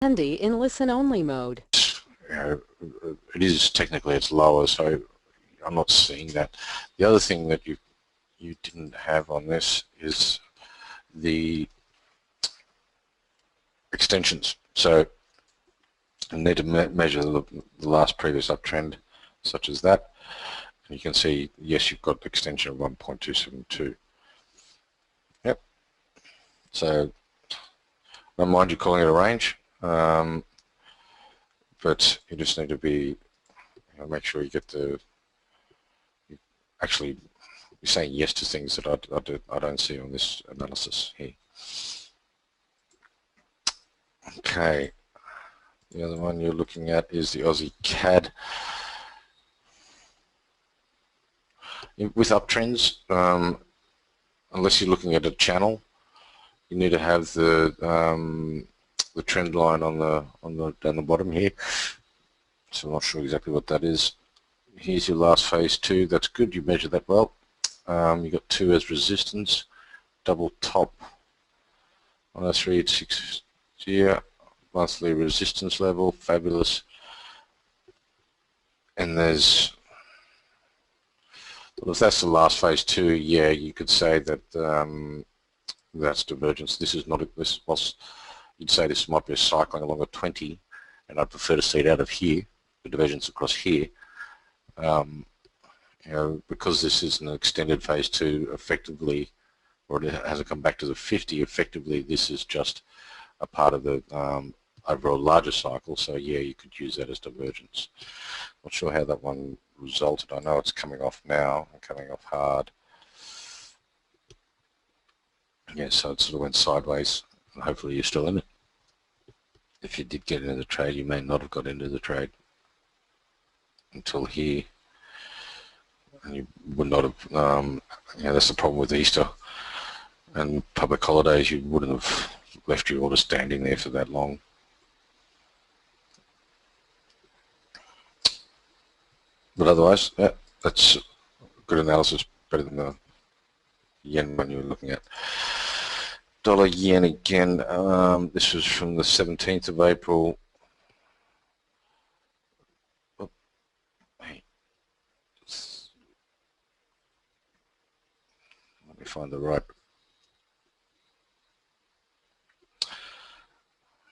Handy in listen-only mode. It is technically it's lower, so I'm not seeing that. The other thing that you didn't have on this is the extensions. So you need to measure the last previous uptrend, such as that. And you can see, yes, you've got the extension of 1.272. Yep. So I don't mind you calling it a range, but you just need to be, make sure you get the, you actually you're saying yes to things that I don't see on this analysis here. Okay, the other one you're looking at is the Aussie CAD. With uptrends, unless you're looking at a channel, you need to have the trend line on the down the bottom here. So I'm not sure exactly what that is. Here's your last phase 2. That's good. You measure that well. You got 2 as resistance, double top on a 3 at 6 here, monthly resistance level, fabulous. And there's, well, if that's the last phase 2, yeah, you could say that that's divergence. This is not this was, you'd say this might be a cycling along a 20, and I'd prefer to see it out of here, the divergence across here. You know, because this is an extended phase 2, effectively, or it hasn't come back to the 50, effectively this is just a part of the overall larger cycle. So yeah, you could use that as divergence. Not sure how that one resulted. I know it's coming off now and coming off hard. Yeah, so it sort of went sideways. Hopefully you're still in it. If you did get into the trade, you may not have got into the trade until here. And you would not have, yeah, that's the problem with Easter and public holidays. You wouldn't have left your order standing there for that long. But otherwise, yeah, that's good analysis, better than the yen one you were looking at. Dollar yen again, this was from the 17th of April. Oh, hey. Let me find the right.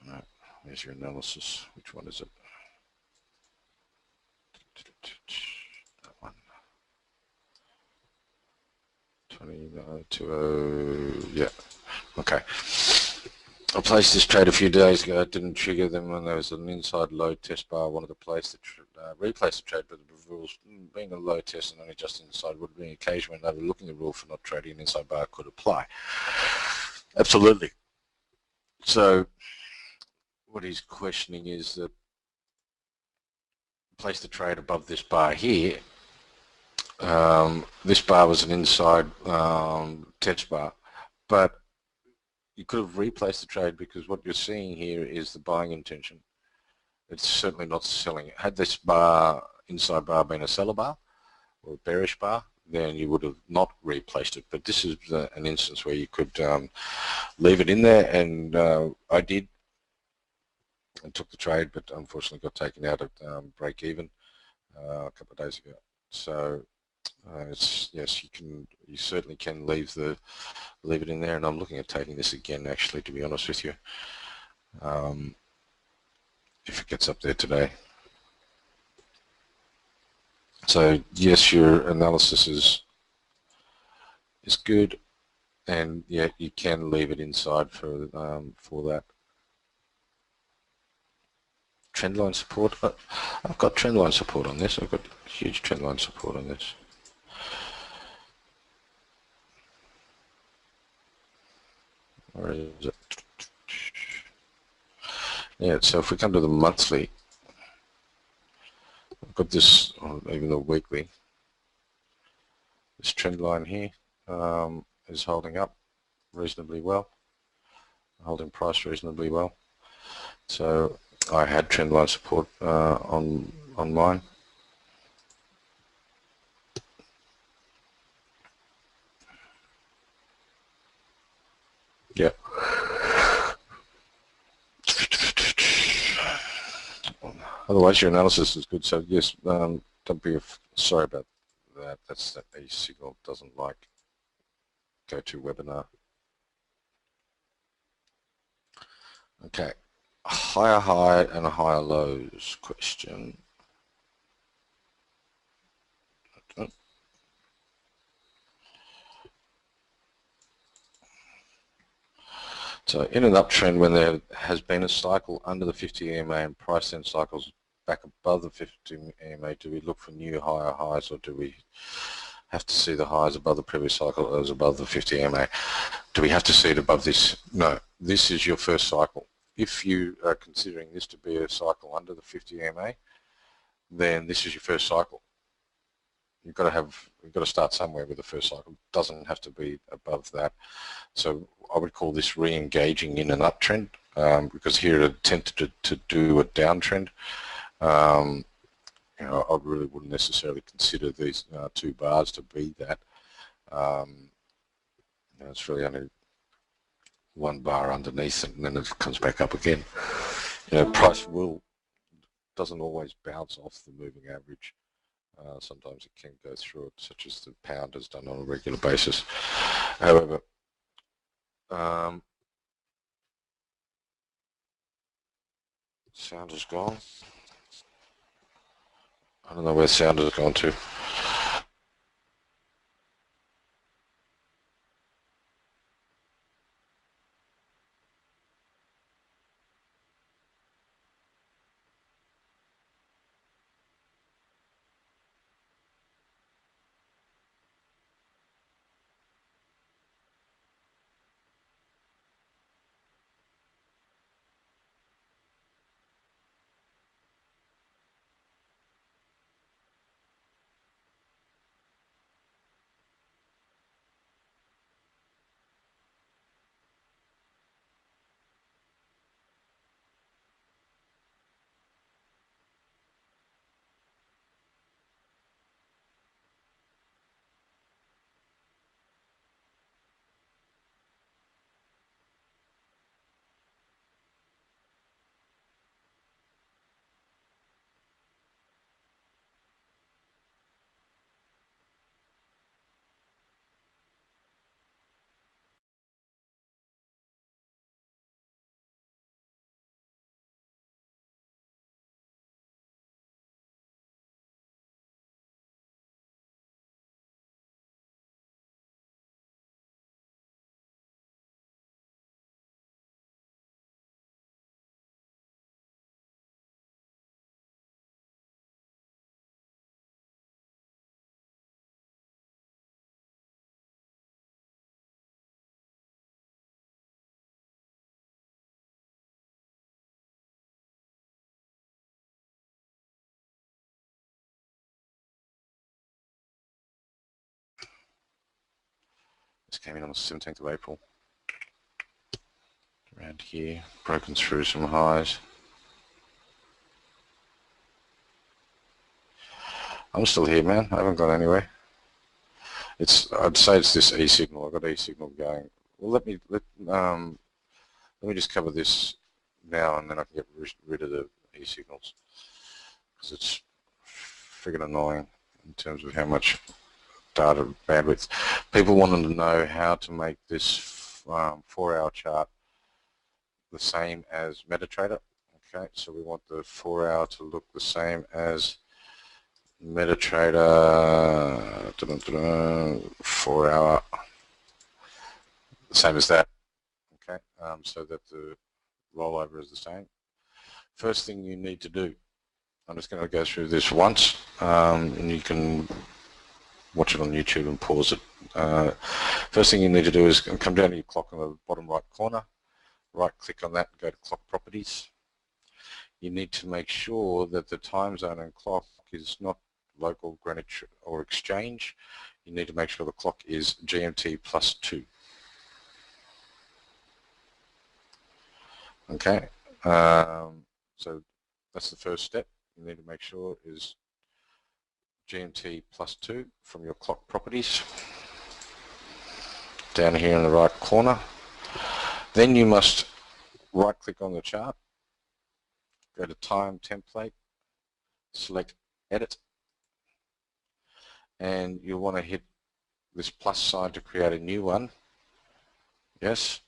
No, there's your analysis. Which one is it? That one. 20, yeah. Okay. I placed this trade a few days ago. It didn't trigger them when there was an inside low test bar. I wanted to place the replace the trade, but the rules being a low test and only just inside would be an occasion when overlooking the rule for not trading an inside bar could apply. Absolutely. So what he's questioning is that place the trade above this bar here. This bar was an inside test bar, but you could have replaced the trade because what you're seeing here is the buying intention. It's certainly not selling. Had this bar, inside bar, been a seller bar or a bearish bar, then you would have not replaced it. But this is an instance where you could leave it in there, and I did and took the trade, but unfortunately got taken out at break even a couple of days ago. So it's, yes, you certainly can leave it in there, and I'm looking at taking this again, actually, to be honest with you, if it gets up there today. So yes, your analysis is good, and yeah, you can leave it inside for that. Trendline support. I've got trendline support on this. I've got huge trendline support on this. Where is it? Yeah, so if we come to the monthly, I've got this, or even the weekly, this trend line here is holding up reasonably well, holding price reasonably well. So I had trend line support on mine. Yeah. Otherwise, your analysis is good. So yes, don't be sorry about that. That's that eSignal doesn't like GoToWebinar. Okay, higher high and higher lows question. So in an uptrend, when there has been a cycle under the 50 EMA and price then cycles back above the 50 EMA, do we look for new higher highs, or do we have to see the highs above the previous cycle as above the 50 EMA? Do we have to see it above this? No, this is your first cycle. If you are considering this to be a cycle under the 50 EMA, then this is your first cycle. You've got to start somewhere with the first cycle. It doesn't have to be above that. So I would call this re-engaging in an uptrend, because here it attempted to do a downtrend. You know, I really wouldn't necessarily consider these two bars to be that. You know, it's really only one bar underneath, and then it comes back up again. You know, price doesn't always bounce off the moving average. Sometimes it can go through it, such as the pound has done on a regular basis. However, sound is gone. I don't know where sound has gone to. This came in on the 17th of April. Around here, broken through some highs. I'm still here, man. I haven't gone anywhere. I'd say it's this eSignal. I've got eSignal going. Well, let me just cover this now, and then I can get rid of the eSignals, because it's friggin' annoying in terms of how much data bandwidth. People wanted to know how to make this 4-hour chart the same as MetaTrader. Okay, so we want the 4-hour to look the same as MetaTrader, 4-hour, the same as that. Okay, so that the rollover is the same. First thing you need to do, I'm just going to go through this once, and you can watch it on YouTube and pause it. First thing you need to do is come down to your clock in the bottom right corner, right-click on that and go to Clock Properties. You need to make sure that the time zone and clock is not local, Greenwich or Exchange. You need to make sure the clock is GMT +2. Okay, so that's the first step. You need to make sure is GMT +2 from your clock properties down here in the right corner. Then you must right click on the chart, go to time template, select edit, and you'll want to hit this plus sign to create a new one. Yes,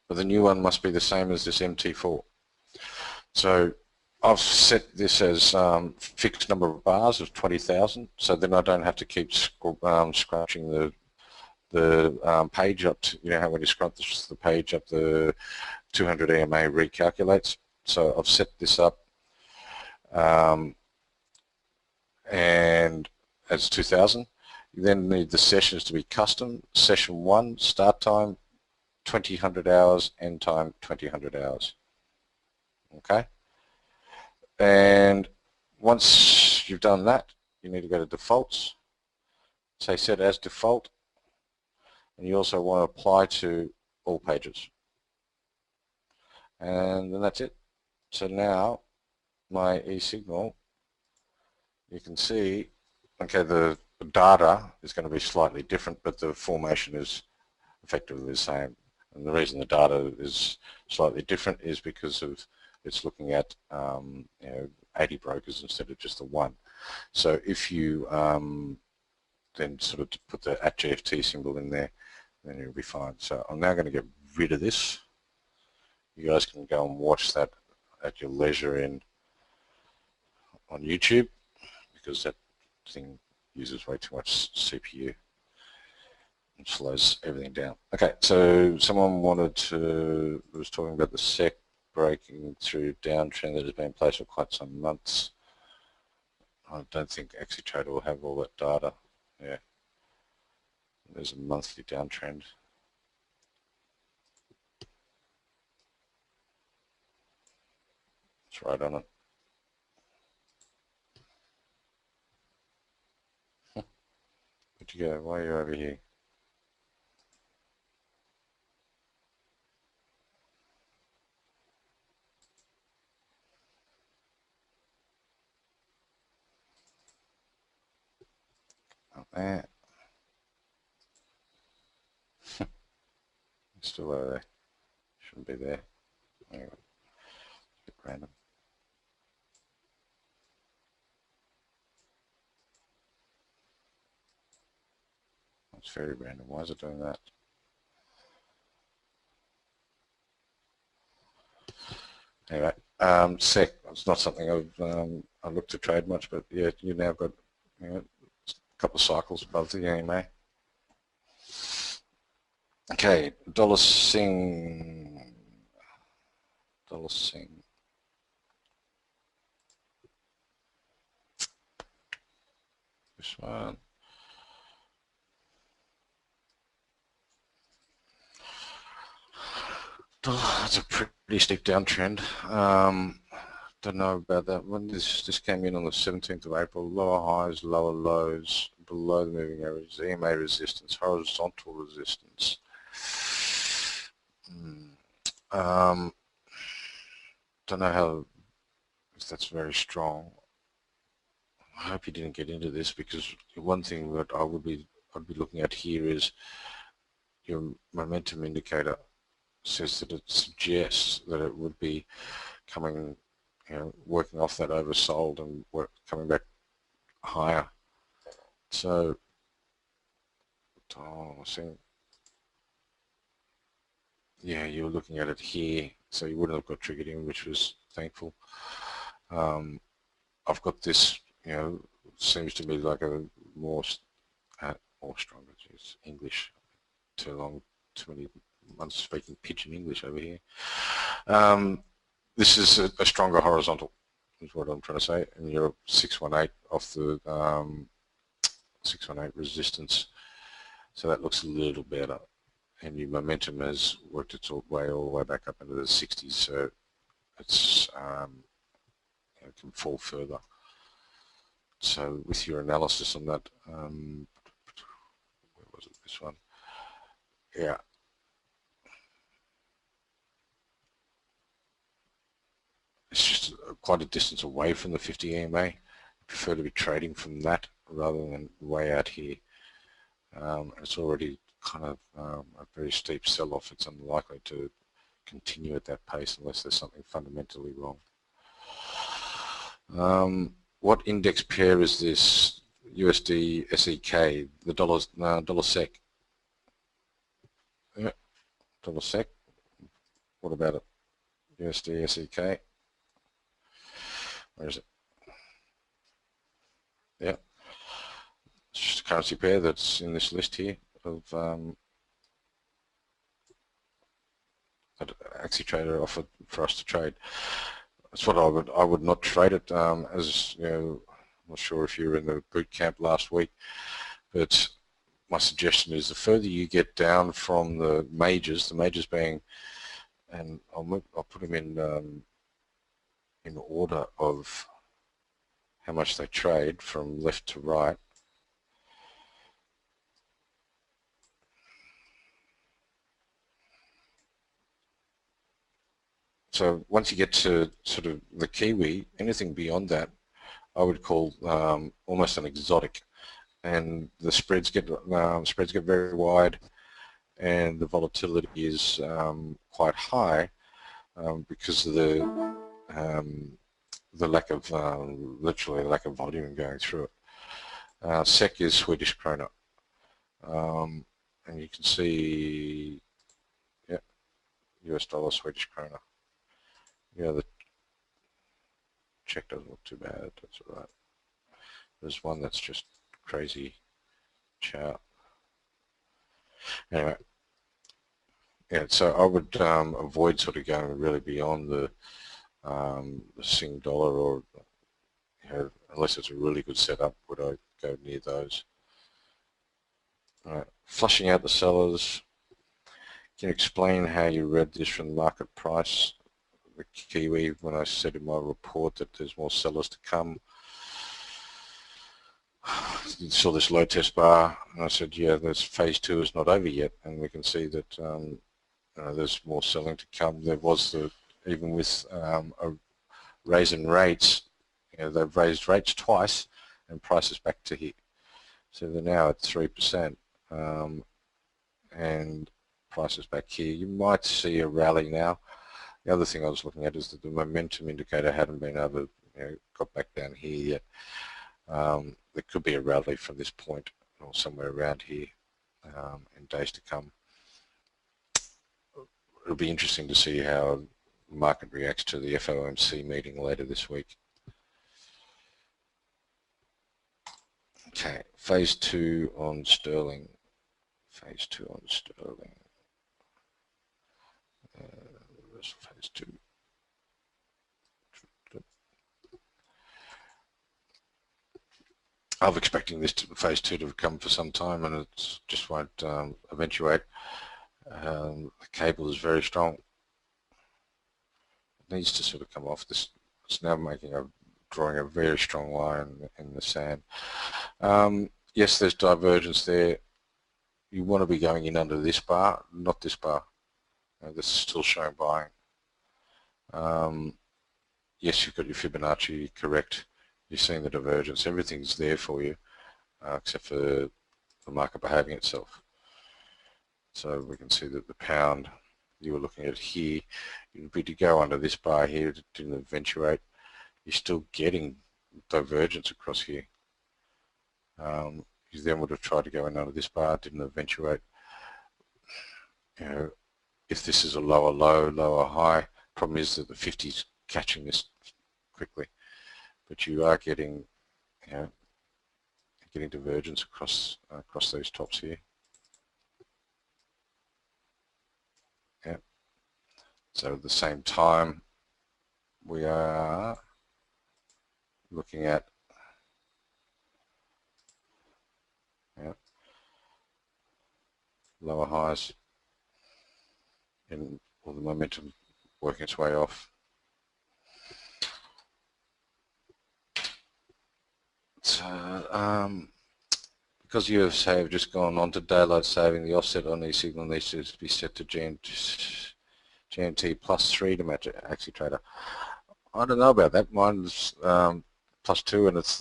but the new one must be the same as this MT4. So I've set this as fixed number of bars of 20,000, so then I don't have to keep scratching the page up to, you know how when you scrunch the page up, the 200 EMA recalculates. So I've set this up and as 2000. You then need the sessions to be custom. Session 1, start time 2000 hours, end time 2000 hours. Okay, and once you've done that, you need to go to defaults, say set as default, and you also want to apply to all pages, and then that's it. So now my eSignal, you can see, okay, the data is going to be slightly different, but the formation is effectively the same. And the reason the data is slightly different is because of it's looking at 80 brokers instead of just the one. So if you then sort of put the @GFT symbol in there, then you'll be fine. So I'm now going to get rid of this. You guys can go and watch that at your leisure on YouTube, because that thing uses way too much CPU and slows everything down. Okay, so someone was talking about the SEC breaking through downtrend that has been in place for quite some months. I don't think AxiTrader will have all that data. Yeah, there's a monthly downtrend. It's right on it. Where'd you go? Why are you over here? Up there. Still over there. Shouldn't be there. Anyway, a bit random. It's very random. Why is it doing that? Anyway, SEC, it's not something I've looked to trade much, but yeah, you now got a couple of cycles above the EMA. Okay, dollar Sing. This one. That's a pretty steep downtrend. Don't know about that one. This came in on the 17th of April. Lower highs, lower lows, below the moving average, EMA resistance, horizontal resistance. Don't know if that's very strong. I hope you didn't get into this, because one thing that I'd be looking at here is your momentum indicator says that it suggests that it would be coming, working off that oversold and coming back higher. So, yeah, you were looking at it here, so you wouldn't have got triggered in, which was thankful. I've got this, seems to be like a more stronger. Geez, English, too many months speaking pidgin English over here. This is a stronger horizontal, is what I'm trying to say, and you're 618 off the 618 resistance, so that looks a little better. And your momentum has worked its way all the way back up into the 60s, so it's it can fall further. So with your analysis on that, where was it? This one, yeah. It's just quite a distance away from the 50 EMA. I prefer to be trading from that rather than way out here. It's already kind of a very steep sell-off. It's unlikely to continue at that pace unless there's something fundamentally wrong. What index pair is this? USD SEK, the dollar SEK. Yeah, dollar SEK. What about it? USD SEK. Where is it? Yeah, it's just a currency pair that's in this list here of that AxiTrader offered for us to trade. That's what I would not trade it, as you know. I'm not sure if you were in the boot camp last week, but my suggestion is the further you get down from the majors being, and I'll put them in order of how much they trade from left to right. So once you get to sort of the Kiwi, anything beyond that, I would call almost an exotic, and the spreads get very wide, and the volatility is quite high because of the lack of literally lack of volume going through it. SEK is Swedish krona, and you can see, yeah, US dollar, Swedish krona. Yeah, the check doesn't look too bad. That's all right. There's one that's just crazy chart. Anyway, yeah. So I would avoid sort of going really beyond the Sing dollar, or unless it's a really good setup, would I go near those? All right. Flushing out the sellers. Can you explain how you read this from the market price? The Kiwi, when I said in my report that there's more sellers to come, you saw this low test bar, and I said, yeah, this phase 2 is not over yet, and we can see that there's more selling to come. There was even with a raise in rates, they've raised rates twice, and prices back to here. So they're now at 3%, and prices back here. You might see a rally now. The other thing I was looking at is that the momentum indicator hadn't been able to got back down here yet. There could be a rally from this point or somewhere around here in days to come. It'll be interesting to see how the market reacts to the FOMC meeting later this week. Okay, phase 2 on sterling. Phase 2 on sterling. Phase 2. I'm expecting this phase 2 to come for some time, and it just won't eventuate. The cable is very strong. It needs to sort of come off this. It's now drawing a very strong line in the sand. Yes, there's divergence there. You want to be going in under this bar, not this bar. This is still showing buying. Yes, you've got your Fibonacci correct. You're seeing the divergence. Everything's there for you, except for the market behaving itself. So we can see that the pound, you were looking at here, you'd be to go under this bar here, it didn't eventuate. You're still getting divergence across here. You then would have tried to go in under this bar, didn't eventuate. If this is a lower low, lower high, problem is that the 50's catching this quickly. But you are getting, getting divergence across those tops here. Yeah. So at the same time, we are looking at lower highs and all the momentum working its way off. So because USA have just gone on to daylight saving, the offset on these signal needs to be set to GMT +3 to match AxiTrader. I don't know about that. Mine's +2, and it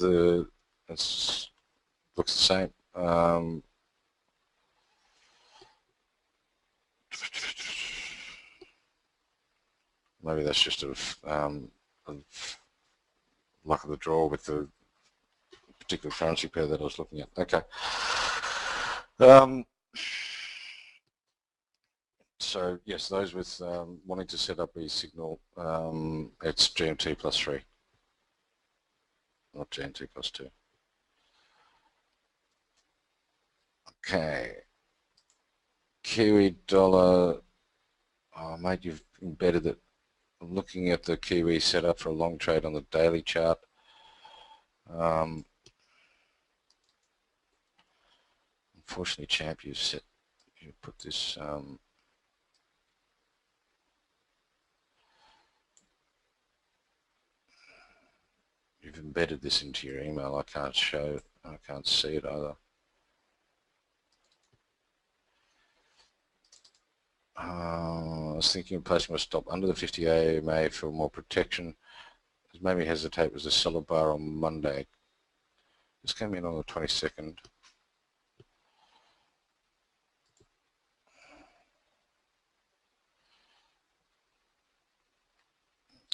looks the same. Maybe that's just a luck of the draw with the particular currency pair that I was looking at. Okay. So yes, those with wanting to set up a signal, it's GMT plus 3, not GMT plus 2. Okay. Kiwi dollar. Oh, mate, you've embedded it. I'm looking at the Kiwi setup for a long trade on the daily chart. Unfortunately, champ, you put this. You've embedded this into your email. I can't show it. I can't see it either. I was thinking of placing my stop under the 50 AMA for more protection. It made me hesitate was the seller bar on Monday. This came in on the 22nd.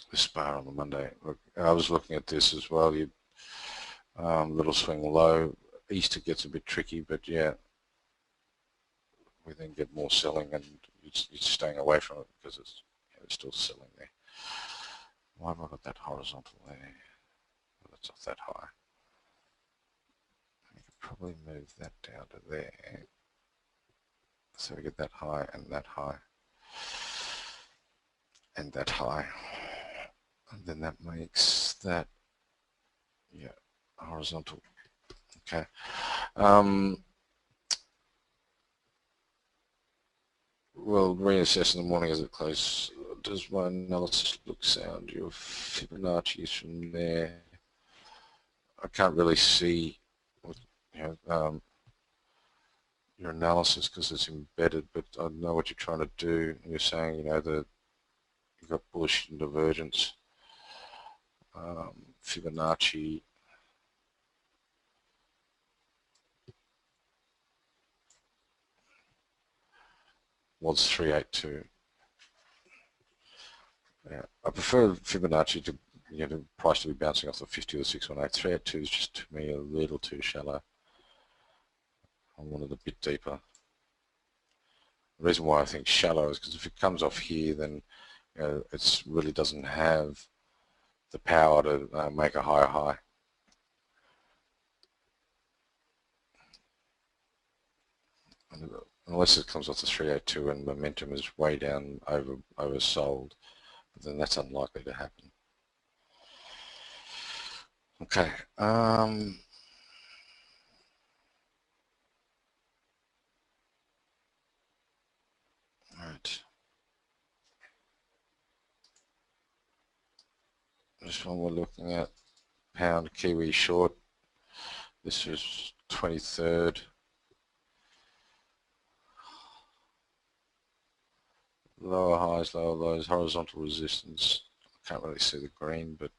This bar on the Monday. Look, I was looking at this as well. You little swing low. Easter gets a bit tricky, but yeah, we then get more selling, and it's staying away from it because it's still selling there. Why have I got that horizontal there? Well, that's not that high. I could probably move that down to there. So we get that high and that high and that high. And then that makes that, yeah, horizontal. Okay. We'll reassess in the morning as it closes. Does my analysis look sound? Your Fibonacci is from there. I can't really see, your analysis because it's embedded, but I know what you're trying to do. You're saying, that you've got bullish and divergence. Fibonacci. Was 382. Yeah, I prefer Fibonacci to, the price to be bouncing off the 50 or the 618. 382 is just to me a little too shallow. I wanted a bit deeper. The reason why I think shallow is because if it comes off here, then it really doesn't have the power to make a higher high. Unless it comes off the 382 and momentum is way down oversold, but then that's unlikely to happen. Okay. Right. This one we're looking at, pound Kiwi short. This is 23rd. Lower highs, lower lows, horizontal resistance. I can't really see the green, but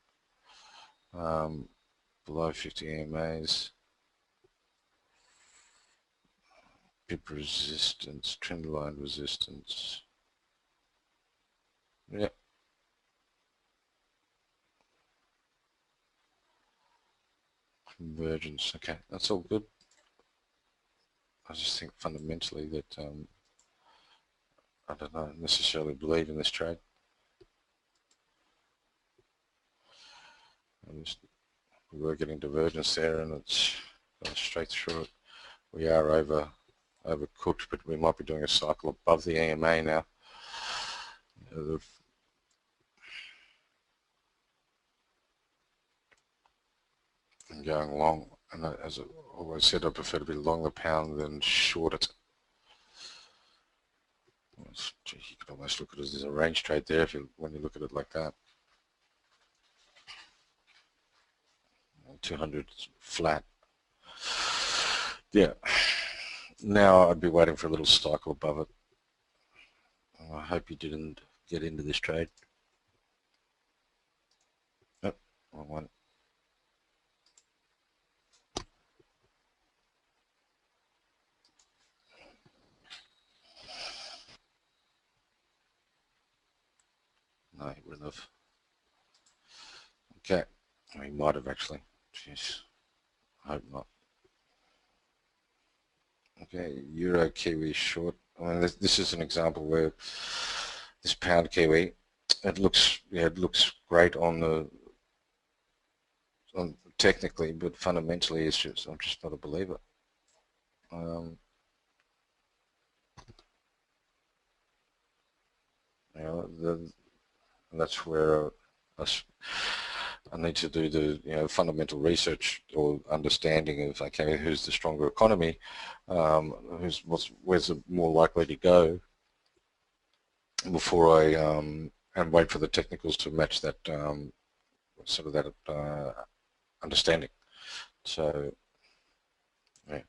below 50 EMAs. Pip resistance, trend line resistance. Yep. Convergence. Okay, that's all good. I just think fundamentally that I don't necessarily believe in this trade. We were getting divergence there, and it's going straight through it. We are overcooked, but we might be doing a cycle above the EMA now. And going long, and as I always said, I prefer to be long the pound than short it. You could almost look at it as a range trade there when you look at it like that. 200 flat. Yeah. Now I'd be waiting for a little cycle above it. I hope you didn't get into this trade. Yep, wrong one. No, he wouldn't have. Okay, He might have actually. Jeez, I hope not. Okay, Euro Kiwi short. I mean, this is an example where this pound Kiwi, it looks great on technically, but fundamentally, I'm just not a believer. You know, that's where I need to do the fundamental research or understanding of, okay, who's the stronger economy, where's it more likely to go, before I and wait for the technicals to match that sort of that understanding. So yeah,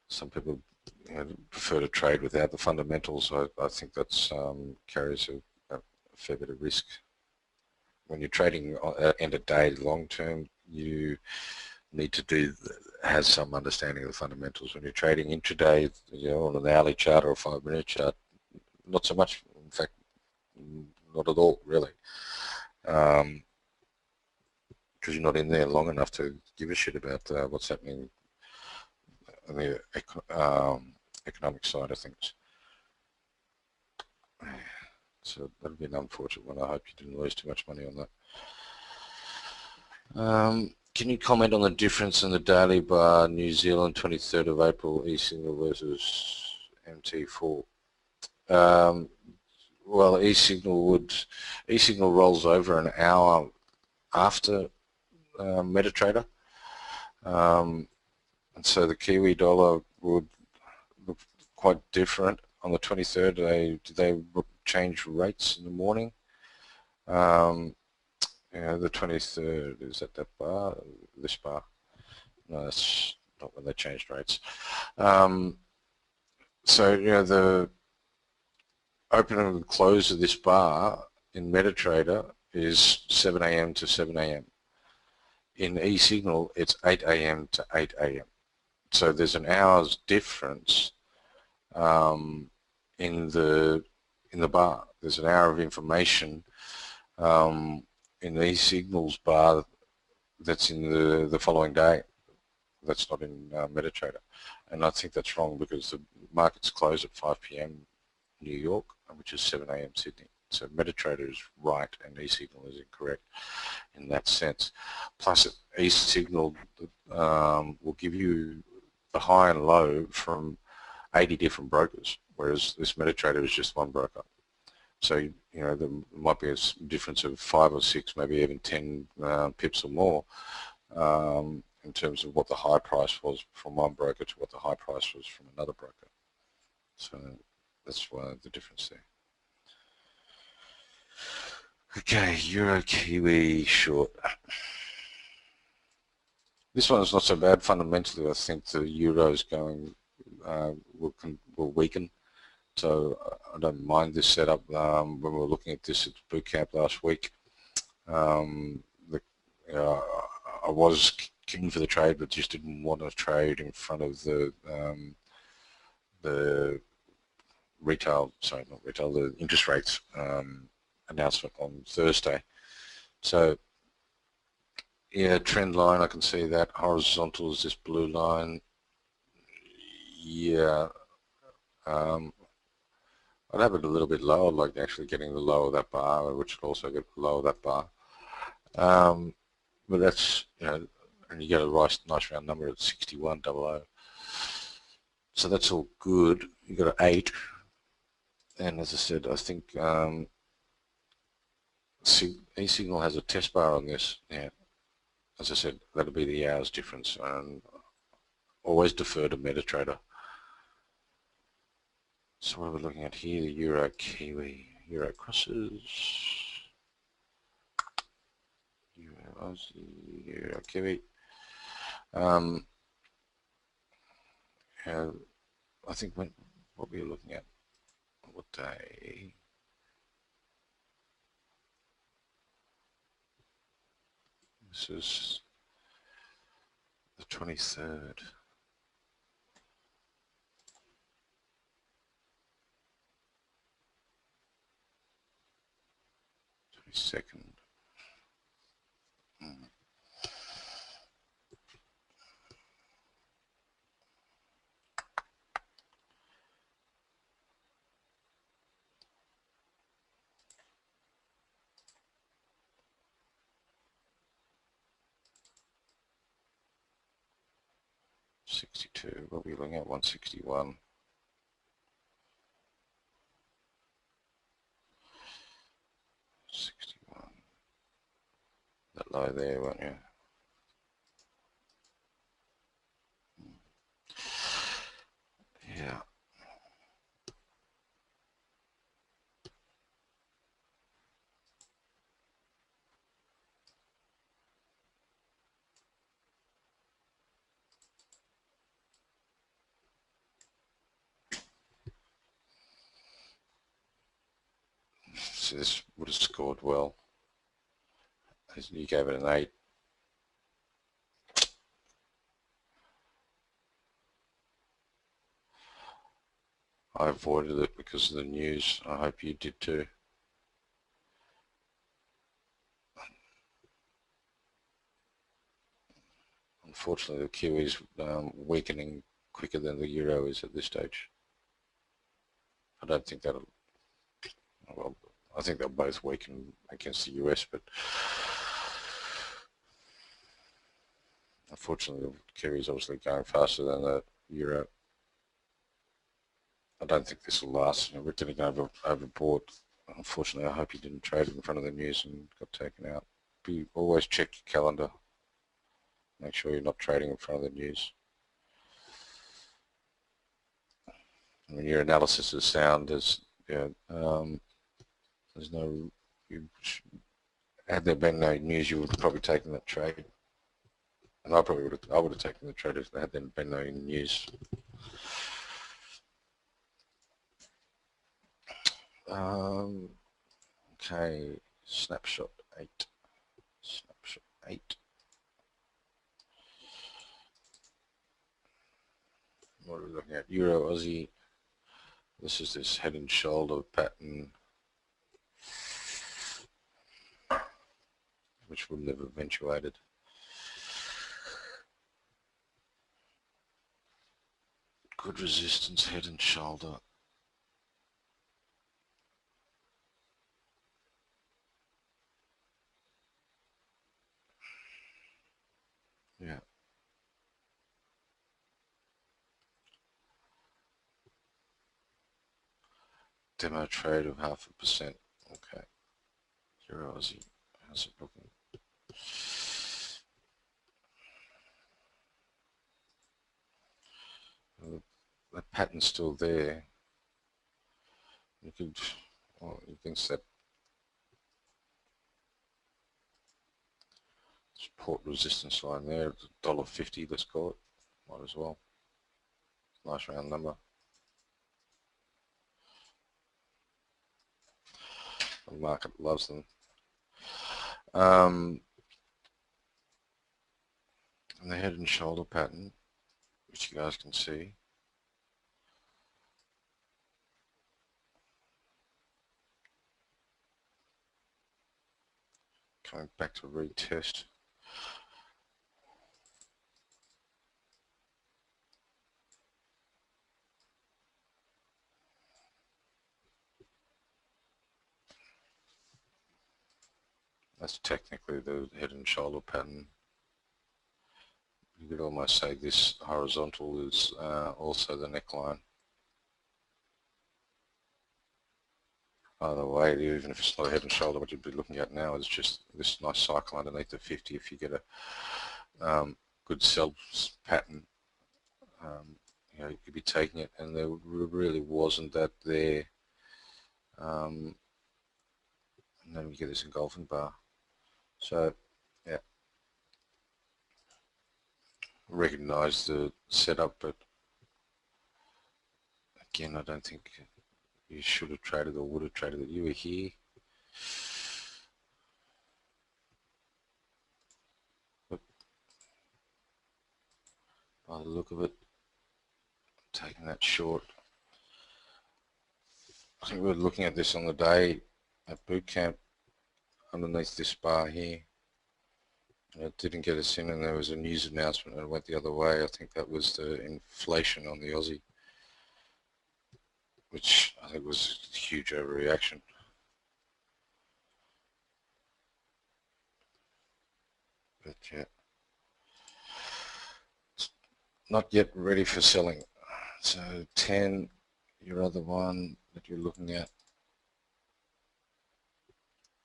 some people prefer to trade without the fundamentals. I think that's carries a fair bit of risk. When you're trading end of day long term, you need to has some understanding of the fundamentals. When you're trading intraday, on an hourly chart or a 5-minute chart, not so much. In fact, not at all, really, because you're not in there long enough to give a shit about what's happening on the economic side of things. So that'll be an unfortunate one. I hope you didn't lose too much money on that. Can you comment on the difference in the daily bar New Zealand 23rd of April e-signal versus MT4? Well, e-signal rolls over an hour after MetaTrader, and so the Kiwi dollar would look quite different on the 23rd. Did they change rates in the morning? The 23rd, is that bar? This bar? No, that's not when they changed rates. So the open and close of this bar in MetaTrader is 7 a.m. to 7 a.m. In eSignal, it's 8 a.m. to 8 a.m. So there's an hour's difference in the bar. There's an hour of information in the eSignals bar that's in the following day. That's not in MetaTrader, and I think that's wrong because the markets close at 5 p.m. New York, which is 7 a.m. Sydney. So MetaTrader is right and eSignal is incorrect in that sense. Plus, eSignal will give you the high and low from 80 different brokers, whereas this MetaTrader is just one broker. So there might be a difference of 5 or 6, maybe even 10 pips or more in terms of what the high price was from one broker to what the high price was from another broker. So that's why the difference there. Okay, Euro Kiwi short. This one is not so bad fundamentally. I think the euro is going will weaken. So I don't mind this setup. When we were looking at this at boot camp last week, I was keen for the trade, but just didn't want to trade in front of the the interest rates announcement on Thursday. So yeah, trend line, I can see that. Horizontal is this blue line. Yeah. I'd have it a little bit lower, like actually getting the low of that bar, which would also get the low of that bar. But that's, and you get a nice round number at 6100. So that's all good. You got an 8. And as I said, I think eSignal has a test bar on this. Yeah. As I said, that'll be the hour's difference. And always defer to MetaTrader. So what are we looking at here? The Euro Kiwi, Euro crosses, Euro Aussie, Euro Kiwi. And I think what we were looking at, what day? This is the 23rd. 22nd. 62, what are we looking at? 161. That low there, won't you? Yeah. So this would have scored well. You gave it an 8. I avoided it because of the news. I hope you did too. Unfortunately, the Kiwi is weakening quicker than the euro is at this stage. I don't think that'll, well, I think they'll both weaken against the US, but unfortunately the Kiwi is obviously going faster than the euro. I don't think this will last. We're getting overbought. Unfortunately, I hope you didn't trade it in front of the news and got taken out. Always check your calendar. Make sure you're not trading in front of the news. I mean, your analysis is sound. There's no. Had there been no news, you would have probably taken that trade, and I would have taken the trade if there had been no news. Okay, snapshot 8. Snapshot 8. What are we looking at? Euro Aussie. This is this head and shoulder pattern, which wouldn't have eventuated. Good resistance, head and shoulder. Yeah. Demo trade of 0.5%. Okay. Euro Aussie. How's it looking? That pattern's still there. You could, well, you can set support resistance line there, $1.50, let's call it. Might as well. Nice round number. The market loves them. And the head and shoulder pattern, which you guys can see. Coming back to retest. That's technically the head and shoulder pattern. You could almost say this horizontal is also the neckline. By the way, even if it's not a head and shoulder, what you'd be looking at now is just this nice cycle underneath the 50. If you get a good sell pattern, you know, you could be taking it, and there really wasn't that there. And then you get this engulfing bar. So, yeah, recognize the setup, but again, I don't think you should have traded or would have traded it. You were here. But by the look of it, taking that short. I think we were looking at this on the day at boot camp underneath this bar here. It didn't get us in, and there was a news announcement and it went the other way. I think that was the inflation on the Aussie, which I think was a huge overreaction. But yeah, not yet ready for selling. So 10, your other one that you're looking at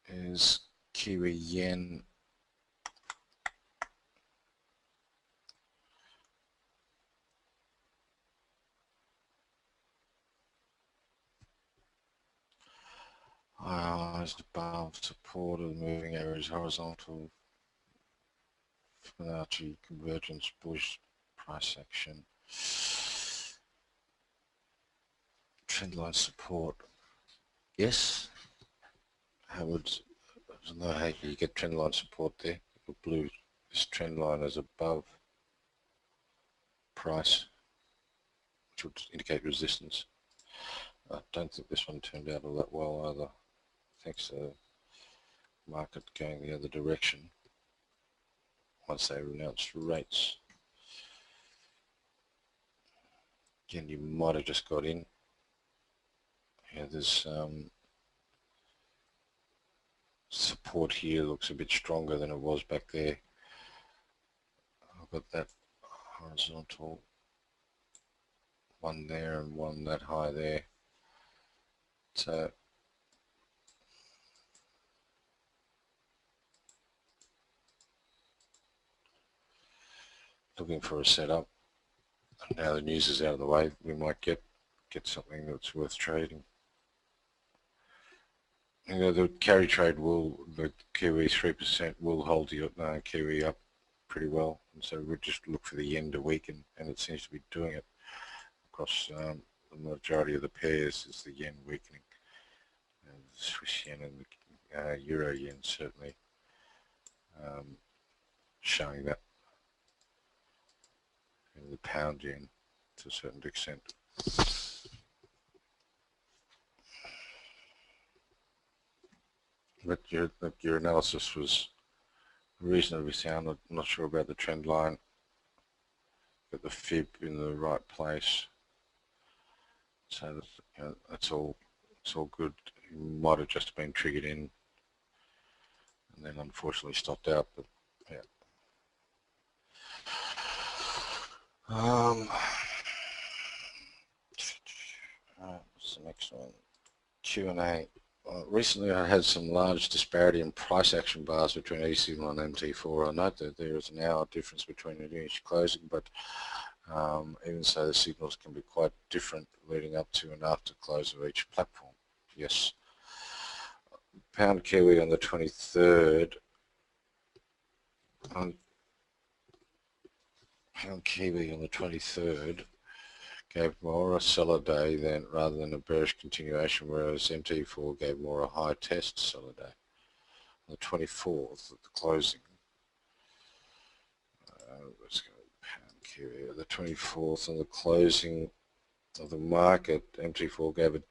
is Kiwi Yen. Is above support of the moving average, horizontal Fibonacci convergence, bullish price action, trendline support. Yes, I don't know how you get trendline support there. The blue, this trend line is above price, which would indicate resistance. I don't think this one turned out all that well either, thanks to the market going the other direction once they announced rates. Again, you might have just got in. Yeah, there's support here, looks a bit stronger than it was back there. I've got that horizontal one there and one that high there. So looking for a setup. Now the news is out of the way, we might get something that's worth trading. You know, the carry trade will, the Kiwi 3% will hold the Kiwi up pretty well, and so we'll just look for the yen to weaken, and it seems to be doing it across the majority of the pairs. Is the yen weakening, and the Swiss yen and the Euro yen certainly showing that, and the pound yen to a certain extent. But your analysis was reasonably sound. I'm not sure about the trend line. Got the fib in the right place, so you know, it's all good. You might have just been triggered in, and then unfortunately stopped out. But yeah. What's the next one? Q&A. Recently I had some large disparity in price action bars between E-signal and MT4. I note that there is an hour difference between each closing, but even so the signals can be quite different leading up to and after close of each platform. Yes. Pound Kiwi on the 23rd. Pound Kiwi on the 23rd gave more a seller day than rather than a bearish continuation, whereas MT4 gave more a high test seller day. On the 24th at the closing, let's go pound Kiwi. The 24th on the closing of the market, MT4 gave a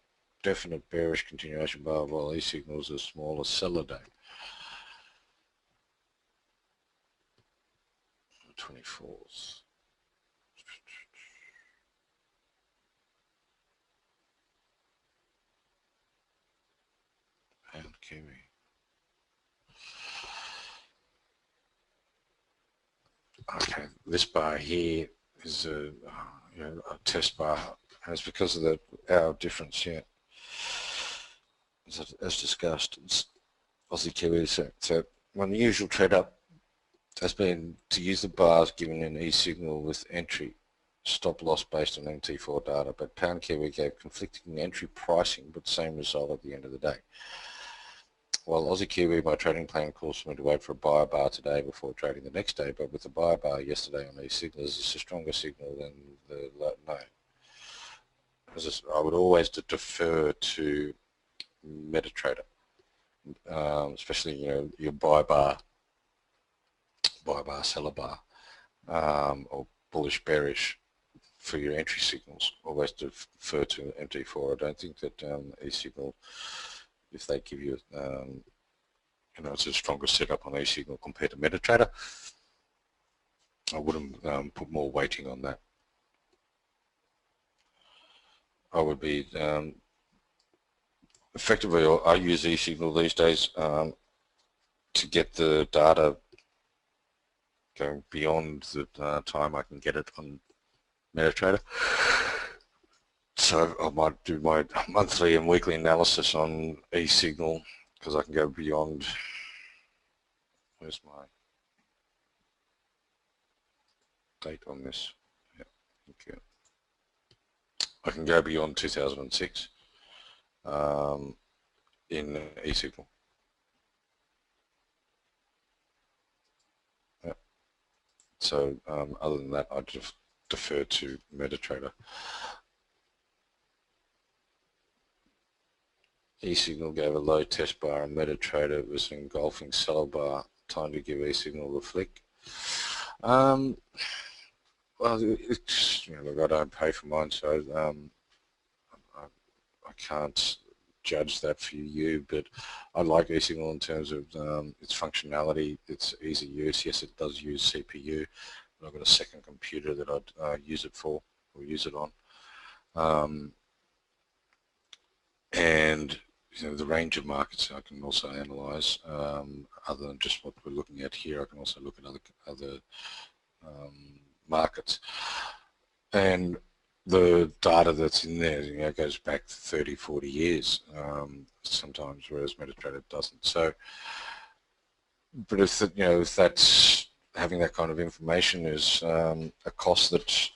definite bearish continuation bar, while E-signals a smaller seller day. The 24th. Pound Kiwi. Okay, this bar here is a test bar, and it's because of the hour difference here. As discussed, it's Aussie Kiwi. So one usual trade up has been to use the bars given in E-signal with entry stop loss based on MT4 data, but Pound Kiwi gave conflicting entry pricing but same result at the end of the day. While Aussie Kiwi, my trading plan calls for me to wait for a buyer bar today before trading the next day, but with the buyer bar yesterday on E-signals, it's a stronger signal than the no. I would always defer to MetaTrader, especially your buy bar, seller bar, or bullish bearish for your entry signals. Always defer to MT4. I don't think that E-signal, if they give you, it's a stronger setup on E-signal compared to MetaTrader, I wouldn't put more weighting on that. I would be effectively, I use E-signal these days to get the data going beyond the time I can get it on MetaTrader. So I might do my monthly and weekly analysis on eSignal because I can go beyond. Where's my date on this? Yeah, thank you. I can go beyond 2006 in eSignal. Yeah. So other than that, I just defer to MetaTrader. eSignal gave a low test bar and MetaTrader was an engulfing seller bar. Time to give eSignal the flick. Well, it's, look, I don't pay for mine, so I can't judge that for you, but I like eSignal in terms of its functionality, its easy use. Yes, it does use CPU, but I've got a second computer that I'd use it for or use it on. And the range of markets I can also analyze, other than just what we're looking at here. I can also look at other markets, and the data that's in there, goes back 30, 40 years sometimes, whereas MetaTrader doesn't. So, but if that's having that kind of information is a cost that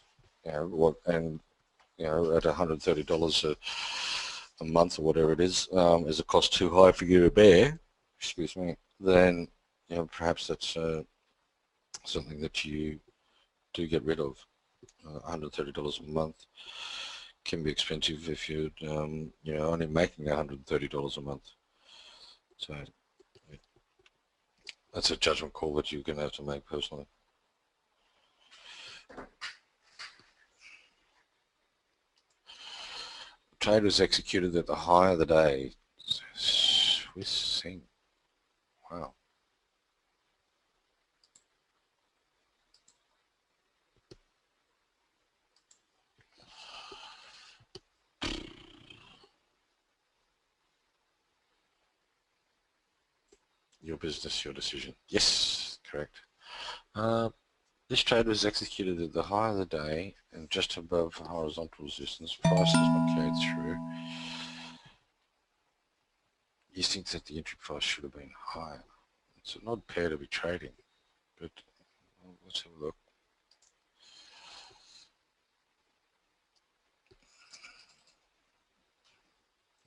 at $130 a month or whatever it is a cost too high for you to bear, excuse me, then perhaps that's something that you do get rid of. $130 a month can be expensive if you're only making $130 a month. So that's a judgment call that you're going to have to make personally. Trade was executed at the high of the day. Swiss Sing. Wow. Your business, your decision. Yes, correct. This trade was executed at the high of the day and just above horizontal resistance. Price has not carried through. You think that the entry price should have been higher. It's an odd pair to be trading, but let's have a look.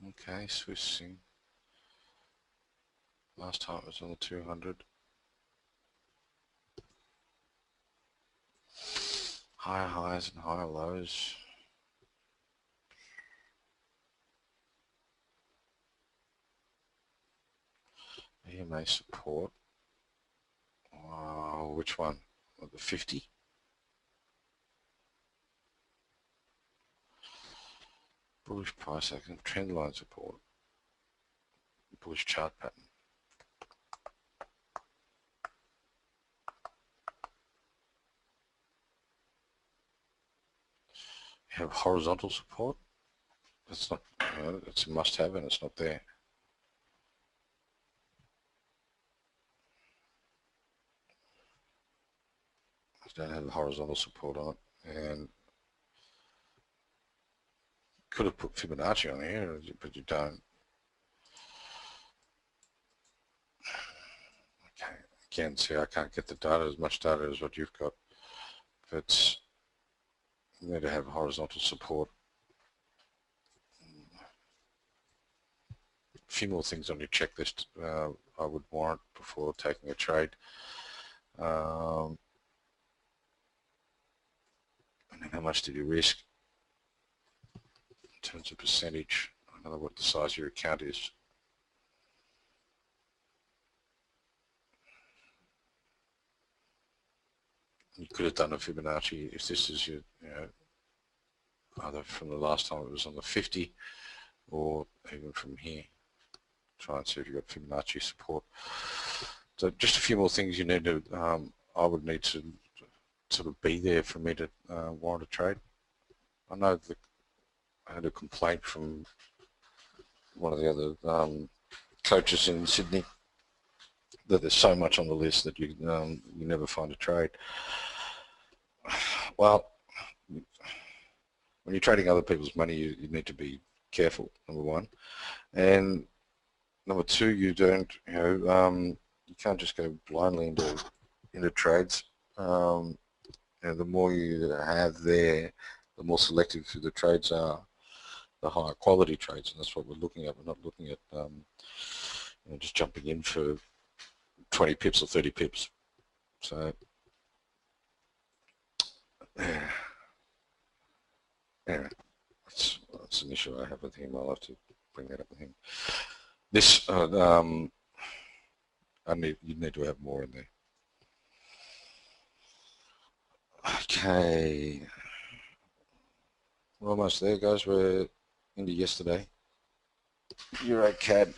Okay, Swiss Sing. Last time it was on the 200. Higher highs and higher lows. EMA support. Which one? The 50? Bullish price action, trend line support. Bullish chart pattern. You have horizontal support. That's not, it's a must-have and it's not there. I don't have horizontal support on it, and could have put Fibonacci on here, but you don't. Okay, again, see, I can't get the data, as much data as what you've got, but you need to have horizontal support. A few more things on your checklist I would warrant before taking a trade. And then how much did you risk in terms of percentage? I don't know what the size of your account is. You could have done a Fibonacci if this is your, either from the last time it was on the 50 or even from here. Try and see if you've got Fibonacci support. So just a few more things you need to, I would need to sort of be there for me to warrant a trade. I know that I had a complaint from one of the other coaches in Sydney that there's so much on the list that you never find a trade. Well, when you're trading other people's money, you need to be careful, number one. And number two, you don't, you can't just go blindly into trades. And the more you have there, the more selective the trades are, the higher quality trades, and that's what we're looking at. We're not looking at just jumping in for 20 pips or 30 pips. So yeah, that's an issue I have with him. I'll have to bring that up with him. This you need to have more in there. Okay, we're almost there, guys. We're into yesterday. EuroCAD.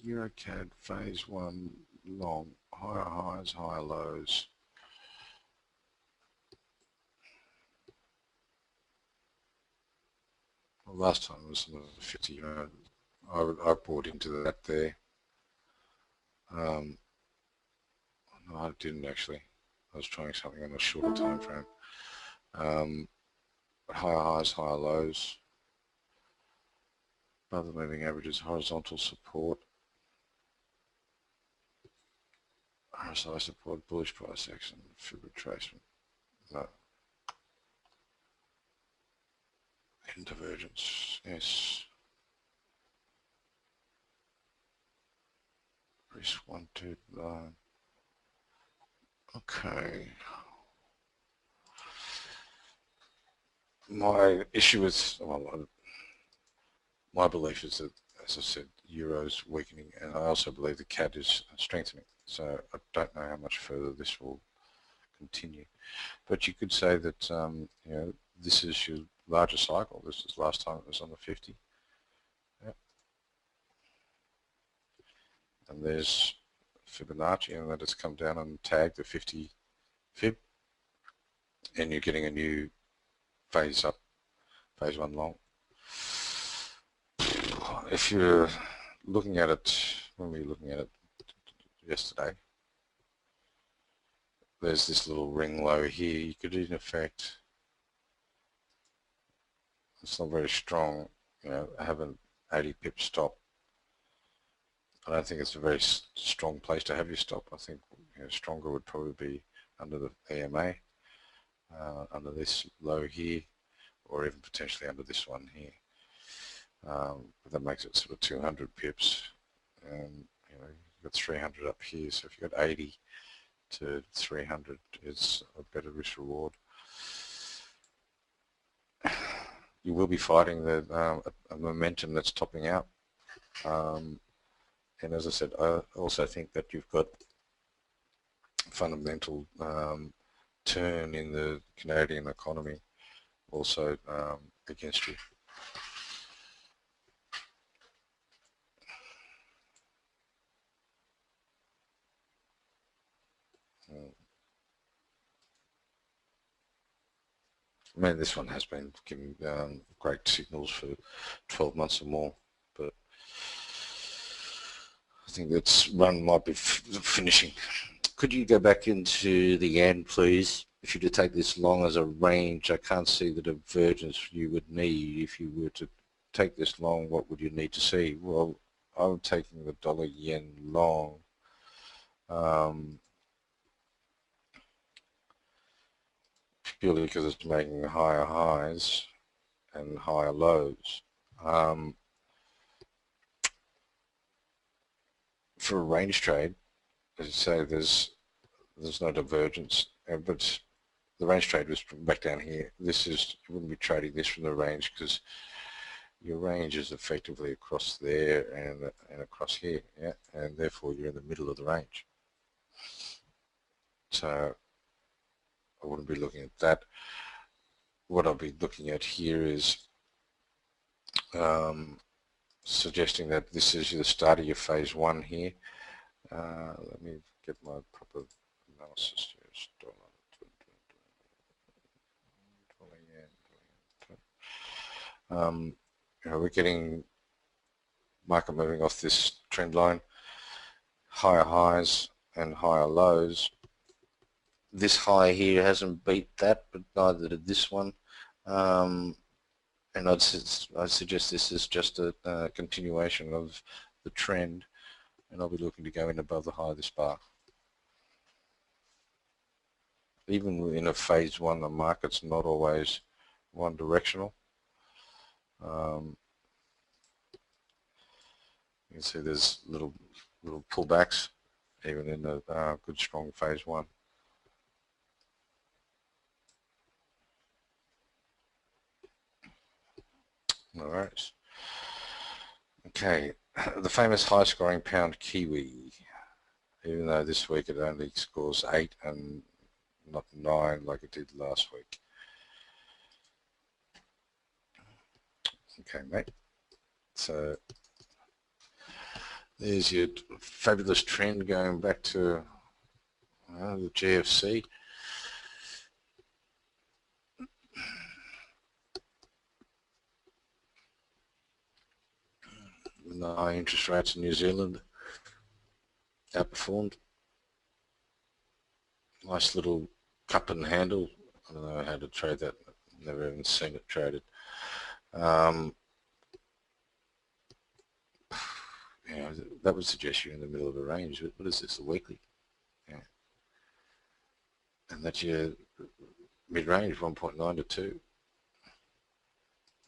EuroCAD phase one long, higher highs, higher lows. Well, last time it was 50. I bought into that there. No, I didn't actually. I was trying something on a shorter time frame. Higher highs, higher lows. Above the moving averages, horizontal support. RSI support, bullish price action, fib retracement. No. And divergence, yes. Risk 129. Okay. My issue with, well, my belief is that, as I said, Euro's weakening, and I also believe the CAD is strengthening. So I don't know how much further this will continue. But you could say that, this is your larger cycle. This is last time it was on the 50. Yep. And there's Fibonacci, and that has come down and tagged the 50 fib. And you're getting a new phase up, phase one long. If you're looking at it, when we were looking at it yesterday, there's this little ring low here. You could in effect, it's not very strong, have an 80 pip stop. I don't think it's a very strong place to have your stop. I think stronger would probably be under the EMA, under this low here, or even potentially under this one here. But that makes it sort of 200 pips, and you've got 300 up here. So if you've got 80 to 300, it's a better risk reward. You will be fighting a momentum that's topping out. And as I said, I also think that you've got fundamental turn in the Canadian economy also against you. I mean, this one has been giving great signals for 12 months or more, but I think this run might be finishing. Could you go back into the end, please? If you were to take this long as a range, I can't see the divergence you would need. If you were to take this long, what would you need to see? Well, I'm taking the dollar-yen long. Purely because it's making higher highs and higher lows. For a range trade, as you say, there's no divergence, but the range trade was back down here. This is, you wouldn't be trading this from the range because your range is effectively across there and across here, yeah, and therefore you're in the middle of the range. So I wouldn't be looking at that. What I'll be looking at here is suggesting that this is the start of your phase one here. Let me get my proper analysis here. We're getting market moving off this trend line. higher highs and higher lows. This high here hasn't beat that, but neither did this one. And I'd suggest this is just a continuation of the trend, and I'll be looking to go in above the high of this bar. Even in a phase one, the market's not always one directional. You can see there's little pullbacks even in a good strong phase one. All right. Okay, the famous high-scoring pound Kiwi. Even though this week it only scores 8 and not 9 like it did last week. Okay, mate. So there's your fabulous trend going back to the GFC. With the high interest rates in New Zealand outperformed. Nice little cup and handle. I don't know how to trade that. Never even seen it traded. Yeah, that would suggest you're in the middle of a range. What is this, a weekly? Yeah. And that's your mid-range, 1.9 to 2.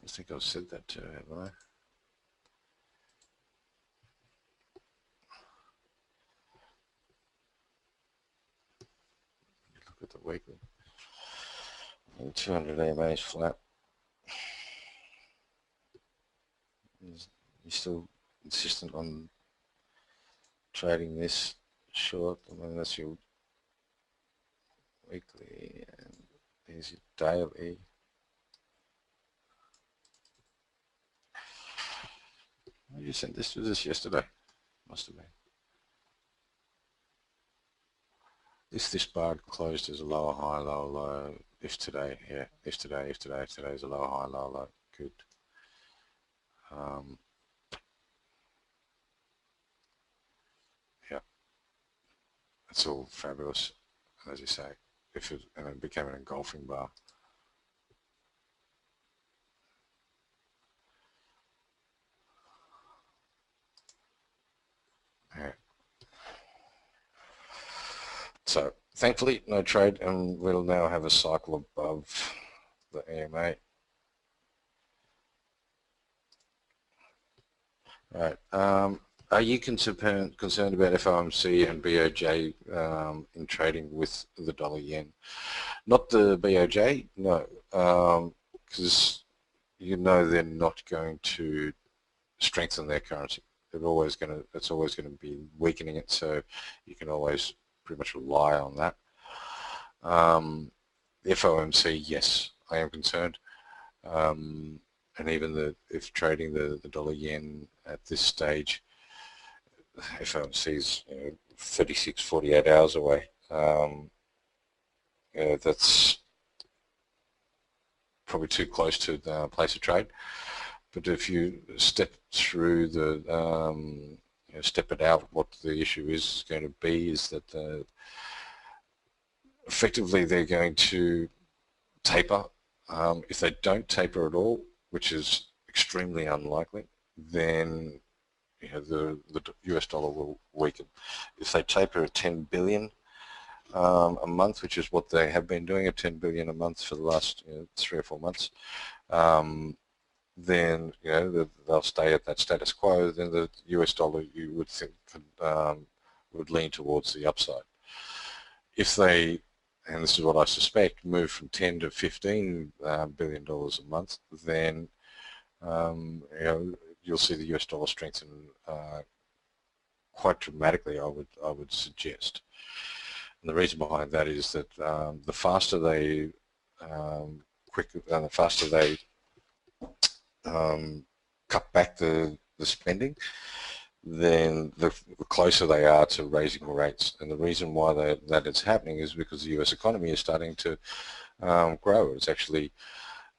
I think I've said that too, haven't I? Look at the weekly. 200 EMA is flat. You're still insistent on trading this short. I mean, that's your weekly, and there's your daily. You sent this to us yesterday. Must have been. If this bar closed as a lower high, lower low, if today is a lower high, lower low, good. Yeah, it's all fabulous, as you say. If it became an engulfing bar. Yeah. So thankfully, no trade, and we'll now have a cycle above the EMA. Right. Are you concerned about FOMC and BOJ in trading with the dollar yen? Not the BOJ, no, because you know they're not going to strengthen their currency. It's always going to be weakening it, so you can always pretty much rely on that. The FOMC, yes, I am concerned. And even if trading the dollar yen at this stage, FOMC is 36, 48 hours away. That's probably too close to the place of trade. But if you step through the, step it out, what the issue is going to be is that effectively they're going to taper. If they don't taper at all, which is extremely unlikely, then the US dollar will weaken. If they taper at 10 billion a month, which is what they have been doing, at 10 billion a month for the last 3 or 4 months, then they'll stay at that status quo. Then the US dollar, you would think, would lean towards the upside. If they, and this is what I suspect, move from 10 to 15 billion dollars a month, then you'll see the US dollar strengthen quite dramatically, I would suggest. And the reason behind that is that the faster they cut back the spending, then the closer they are to raising rates. And the reason why that is happening is because the US economy is starting to grow. It's actually,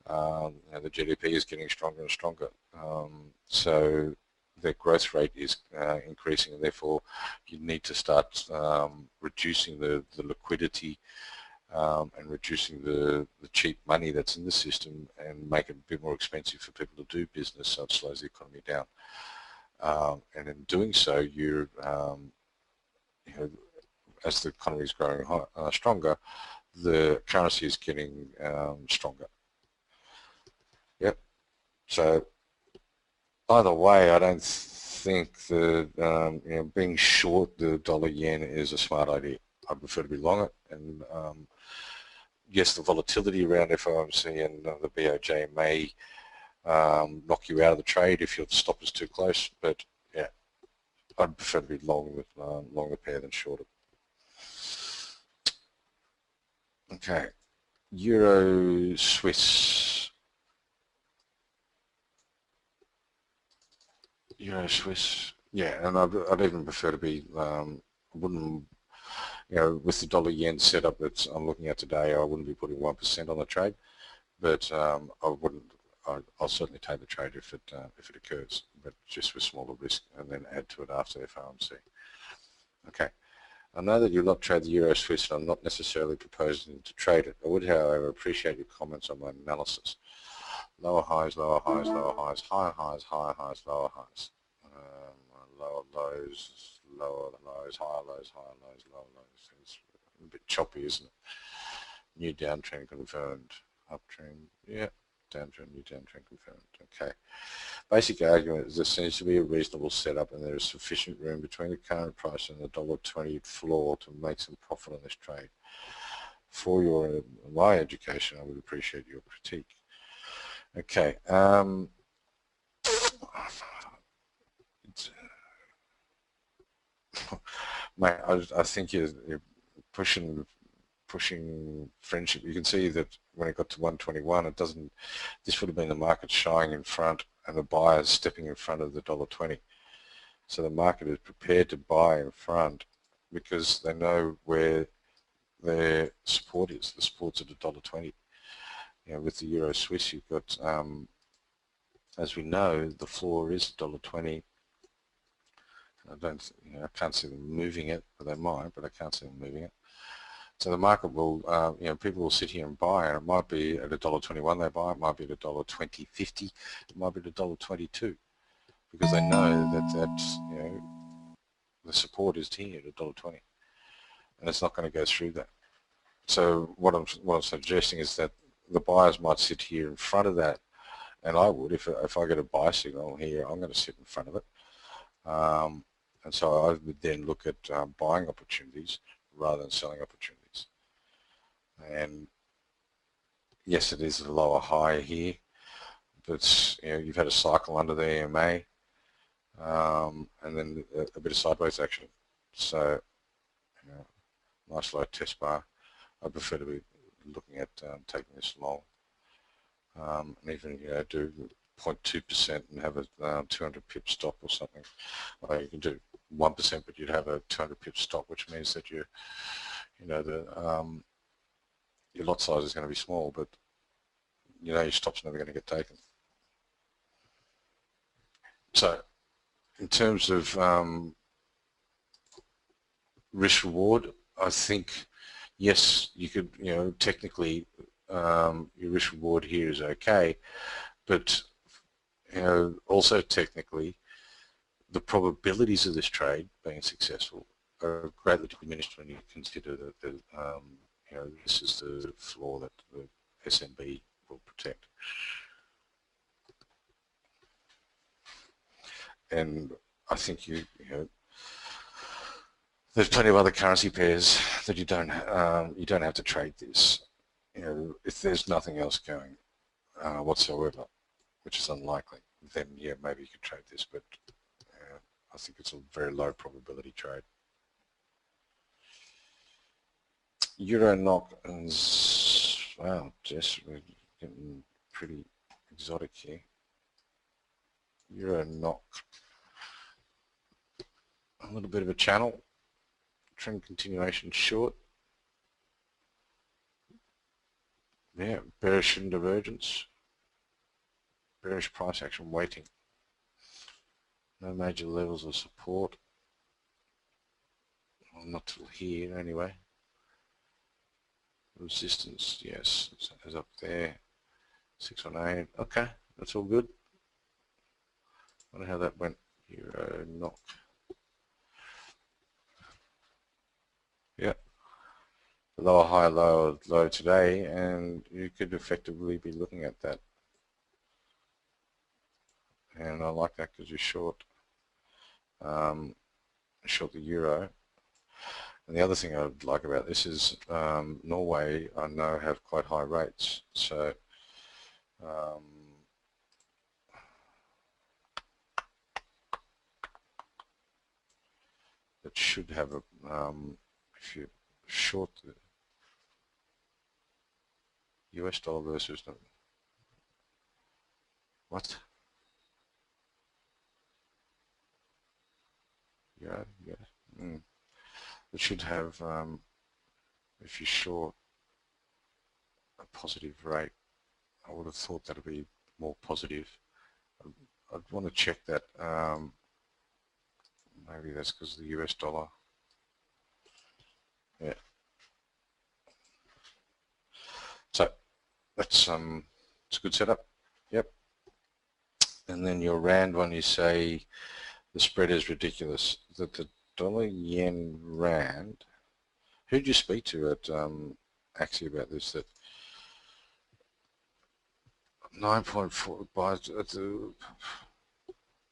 the GDP is getting stronger and stronger. So their growth rate is increasing, and therefore you need to start reducing the liquidity and reducing the cheap money that's in the system and make it a bit more expensive for people to do business, so it slows the economy down. And in doing so, you're, you know, as the economy is growing stronger, the currency is getting stronger. Yep. So either way, I don't think that you know, being short the dollar yen is a smart idea. I prefer to be long it, and yes, the volatility around FOMC and the BOJ may knock you out of the trade if your stop is too close, but yeah, I'd prefer to be long the pair than short it. Okay, Euro Swiss. Euro Swiss, yeah, and I'd even prefer to be, I wouldn't, you know, with the dollar yen setup that I'm looking at today, I wouldn't be putting 1% on the trade, but I wouldn't. I'll certainly take the trade if it occurs, but just with smaller risk, and then add to it after FOMC. Okay. I know that you'll not trade the Euro Swiss, and I'm not necessarily proposing to trade it. I would, however, appreciate your comments on my analysis. Lower highs, lower highs, lower highs, higher highs, higher highs, lower highs. Lower lows, lower lows, higher lows, higher lows, lower lows. It's a bit choppy, isn't it? New downtrend confirmed. Uptrend, yeah. Downtrend, new downtrend confirmed. Okay. Basic argument is there seems to be a reasonable setup and there is sufficient room between the current price and the $1.20 floor to make some profit on this trade. For my education, I would appreciate your critique. Okay. Mate, I think you're pushing friendship. You can see that when it got to 121, it doesn't. This would have been the market shying in front and the buyers stepping in front of the $1.20. So the market is prepared to buy in front because they know where their support is. The support's at $1.20. You know, with the Euro Swiss, you've got, as we know, the floor is $1.20. I can't see them moving it, but they might, but I can't see them moving it. So the market will, you know, people will sit here and buy, and it might be at $1.21 they buy, it might be at $1.20.50, it might be at $1.22, because they know that you know, the support is here at $1.20, and it's not going to go through that. So what I'm suggesting is that the buyers might sit here in front of that, and I would, if I get a buy signal here, I'm going to sit in front of it. And so I would then look at buying opportunities rather than selling opportunities. And yes, it is a lower high here, but you know, you've had a cycle under the EMA, and then a bit of sideways action. So, you know, nice low test bar. I prefer to be looking at taking this long, and even, you know, do 0.2% and have a 200 pip stop or something. Well, you can do 1%, but you'd have a 200 pip stop, which means that you know, your lot size is going to be small, but you know your stop's never going to get taken. So, in terms of risk reward, I think yes, you could, you know, technically your risk reward here is okay, but you know, also technically, the probabilities of this trade being successful are greatly diminished when you consider that you know, this is the floor that the SMB will protect. And I think you know, there's plenty of other currency pairs that you don't have to trade this. You know, if there's nothing else going whatsoever, which is unlikely, then yeah, maybe you could trade this, but I think it's a very low probability trade. Euro NOK, and wow, Jess, we're getting pretty exotic here. Euro NOK, a little bit of a channel, trend continuation short. Yeah, bearish and divergence, bearish price action waiting. No major levels of support. Well, not till here anyway. Resistance, yes, it's up there. 618. Okay, that's all good. I wonder how that went. Euro NOK. Yeah. Lower high, lower low today, and you could effectively be looking at that. And I like that because you're short the euro. And the other thing I would like about this is Norway, I know, have quite high rates. So it should have a, if you short the US dollar versus the, what? Yeah. It should have, if you short a positive rate, I would have thought that would be more positive. I'd want to check that. Maybe that's because of the US dollar. Yeah. So that's it's a good setup. Yep. And then your rand one, you say the spread is ridiculous. That the dollar yen rand. Who did you speak to at Axie about this? That 9.4 buys at the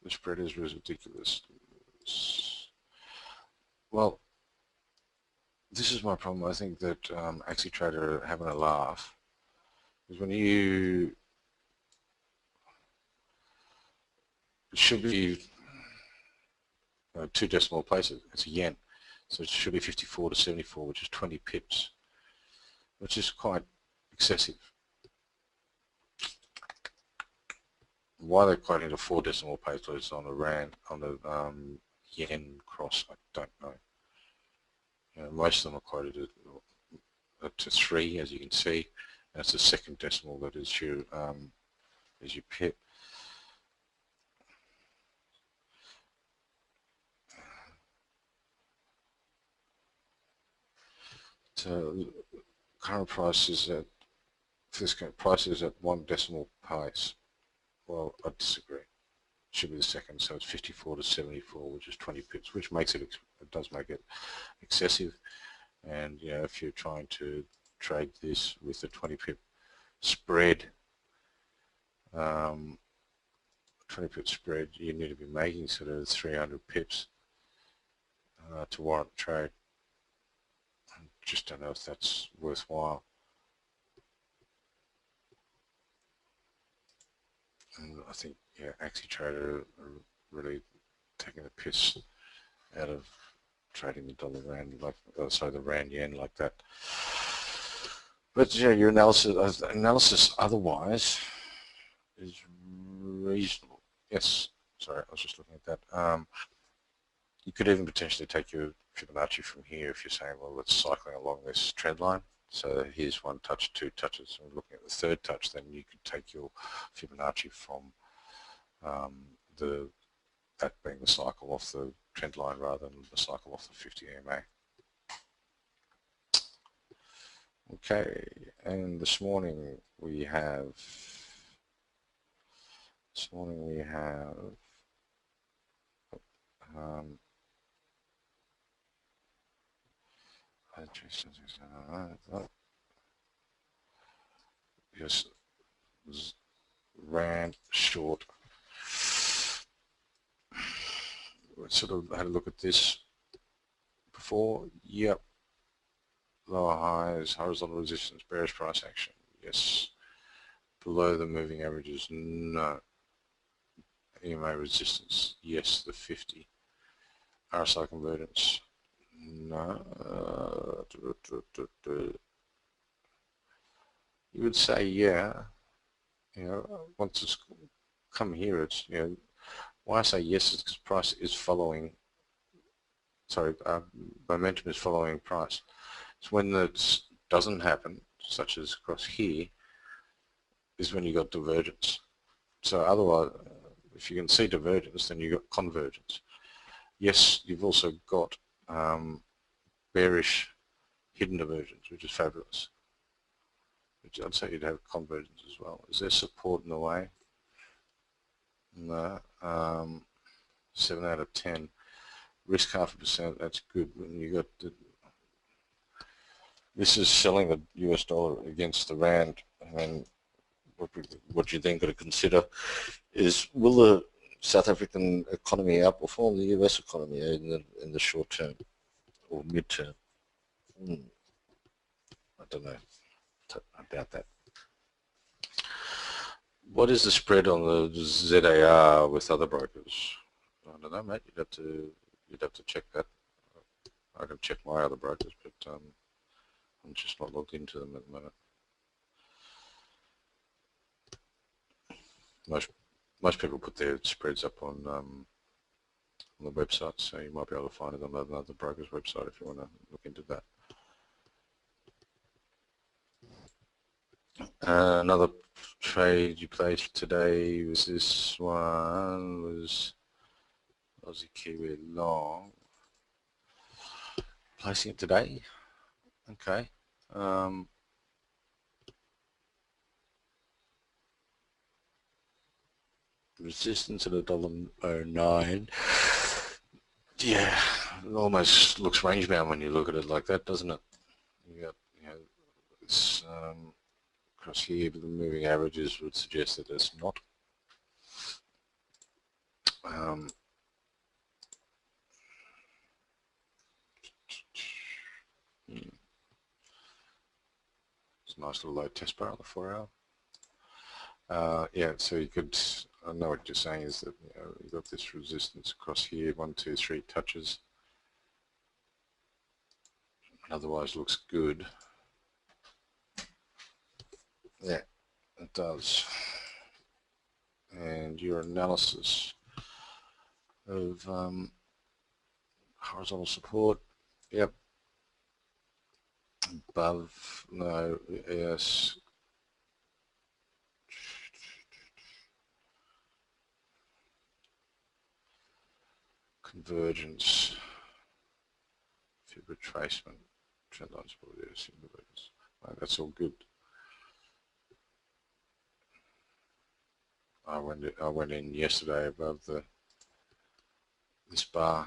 spread is ridiculous. Well, this is my problem. I think that Axie Trader are having a laugh. Because when you it should be 2 decimal places. It's a yen, so it should be 54 to 74, which is 20 pips, which is quite excessive. Why they're quoting the 4 decimal places on a rand, on the yen cross, I don't know. You know, most of them are quoted to 3, as you can see. That's the second decimal that is your pip. So current price is at, this price is at 1 decimal place. Well, I disagree. It should be the second, so it's 54 to 74, which is 20 pips, which makes it, it does make it excessive. And you know, if you're trying to trade this with a 20 pip spread, 20 pip spread, you need to be making sort of 300 pips to warrant the trade. I just don't know if that's worthwhile. And I think, yeah, Axie Trader are really taking the piss out of trading the dollar rand, like, sorry, the rand yen like that. But yeah, your analysis otherwise is reasonable. Yes, sorry, I was just looking at that. You could even potentially take your Fibonacci from here if you're saying, well, it's cycling along this trend line. So here's 1 touch, 2 touches, and looking at the 3rd touch, then you could take your Fibonacci from that being the cycle off the trend line rather than the cycle off the 50 EMA. Okay, and this morning we have yes, rand short. We sort of had a look at this before. Yep. Lower highs, horizontal resistance, bearish price action. Yes. Below the moving averages, no. EMA resistance, yes, the 50. RSI convergence, no. You would say, yeah. You know, once it's come here, it's, you know, why I say yes is because price is following, sorry, momentum is following price. So when that doesn't happen, such as across here, is when you got divergence. So otherwise, if you can see divergence, then you've got convergence. Yes, you've also got bearish hidden divergence, which is fabulous. Which I'd say you'd have convergence as well. Is there support in the way? No. 7 out of 10. Risk 0.5%, that's good. When you got this is selling the US dollar against the rand, and what you then got to consider is, will the South African economy outperform the US economy in the short term or mid term? I don't know. I doubt that. What is the spread on the ZAR with other brokers? I don't know, mate. You'd have to check that. I can check my other brokers, but I'm just not logged into them at the moment. Most people put their spreads up on the website, so you might be able to find it on another broker's website if you want to look into that. Another trade you placed today was this one, was Aussie Kiwi long. Placing it today, okay. Resistance at $1.09. Yeah, it almost looks range bound when you look at it like that, doesn't it? You got, it's across here, but the moving averages would suggest that it's not. It's a nice little low test bar on the 4 hour. Yeah, so you could, I know what you're saying is that you've got this resistance across here, 1, 2, 3 touches, and otherwise looks good. Yeah, it does. And your analysis of horizontal support, yep, above, no, yes, convergence, fib retracement, trend line support, yes, convergence. Right, that's all good. I went in yesterday above this bar.